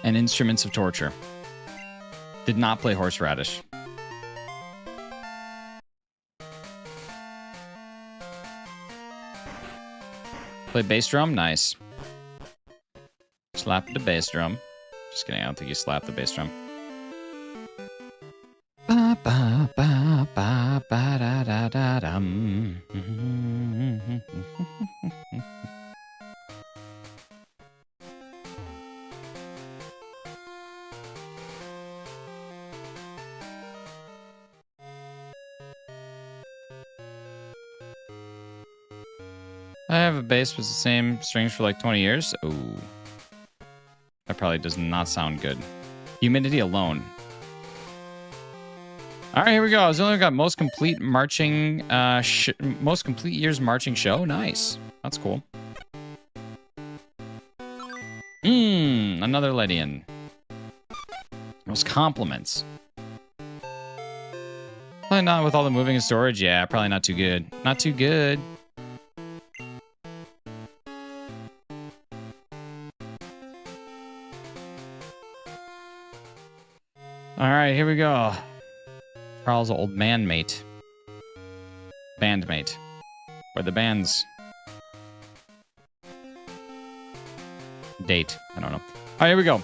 And Instruments of Torture. Did not play horseradish. Play bass drum? Nice. Slap the bass drum. Just kidding, I don't think you slapped the bass drum. Ba ba ba ba ba da da da dum. I have a bass with the same strings for like 20 years. Ooh. I probably does not sound good. Humidity alone. All right, here we go. I only got most complete marching, most complete year's marching show. Nice. That's cool. Another Ledian. Most compliments. Probably not with all the moving and storage. Yeah, probably not too good. Not too good. All right, here we go. Charles' old bandmate. Bandmate. Or the band's date. I don't know. All right, here we go.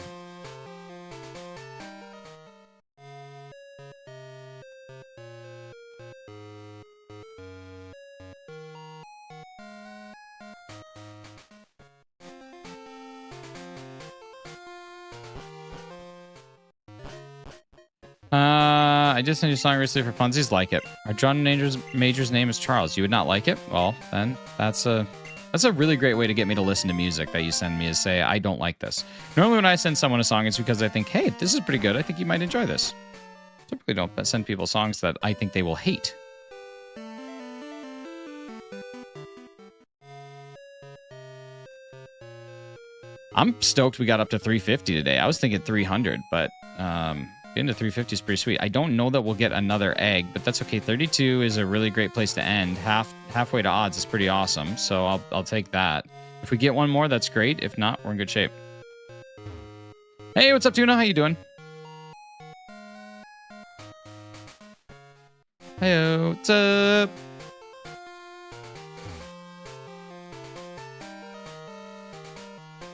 I just sent you a song recently for funsies. Like it. Our John Major's name is Charles. You would not like it? Well, then that's a really great way to get me to listen to music that you send me, is say, I don't like this. Normally when I send someone a song, it's because I think, hey, this is pretty good. I think you might enjoy this. Typically don't send people songs that I think they will hate. I'm stoked we got up to 350 today. I was thinking 300, but getting to 350 is pretty sweet. I don't know that we'll get another egg, but that's okay. 32 is a really great place to end. Halfway to odds is pretty awesome, so I'll take that. If we get one more, that's great. If not, we're in good shape. Hey, what's up, Tuna? How you doing? Hey, what's up?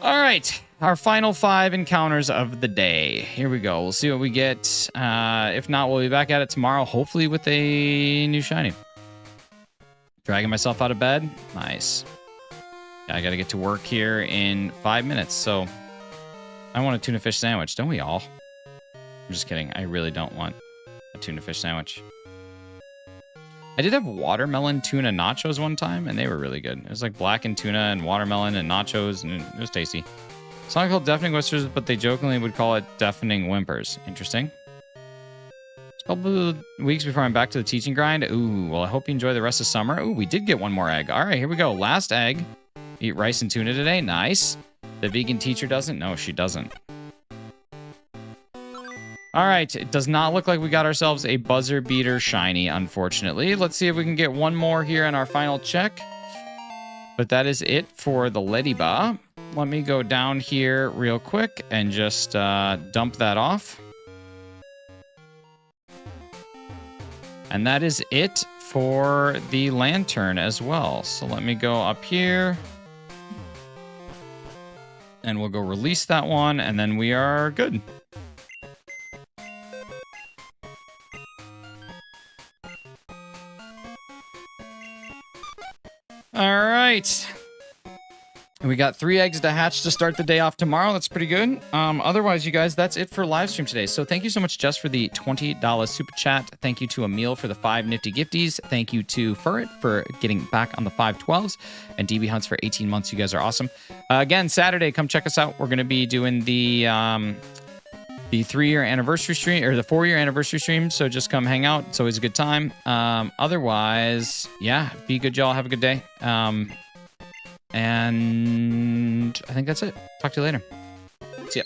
All right, our final 5 encounters of the day. Here we go. We'll see what we get. If not, we'll be back at it tomorrow, hopefully with a new shiny. Dragging myself out of bed. Nice. I got to get to work here in 5 minutes, so I want a tuna fish sandwich. Don't we all? I'm just kidding. I really don't want a tuna fish sandwich. I did have watermelon tuna nachos one time, and they were really good. It was like blackened tuna and watermelon and nachos, and it was tasty. It's not called deafening whispers, but they jokingly would call it deafening whimpers. Interesting. A couple of weeks before I'm back to the teaching grind. Ooh, well, I hope you enjoy the rest of summer. Ooh, we did get one more egg. All right, here we go. Last egg. Eat rice and tuna today. Nice. The vegan teacher doesn't? No, she doesn't. All right, it does not look like we got ourselves a buzzer beater shiny, unfortunately. Let's see if we can get one more here in our final check. But that is it for the Ledyba. Let me go down here real quick and just dump that off. And that is it for the lantern as well. So let me go up here. And we'll go release that one, and then we are good. All right. We got 3 eggs to hatch to start the day off tomorrow. That's pretty good. Otherwise, you guys, that's it for live stream today. So thank you so much, Jess, for the $20 super chat. Thank you to Emil for the 5 nifty gifties. Thank you to Furret for getting back on the 512s, and DB Hunts for 18 months. You guys are awesome. Again, Saturday, come check us out. We're going to be doing the 3-year anniversary stream, or the 4-year anniversary stream. So just come hang out. It's always a good time. Otherwise, yeah, be good, y'all. Have a good day. And I think that's it. Talk to you later. See ya.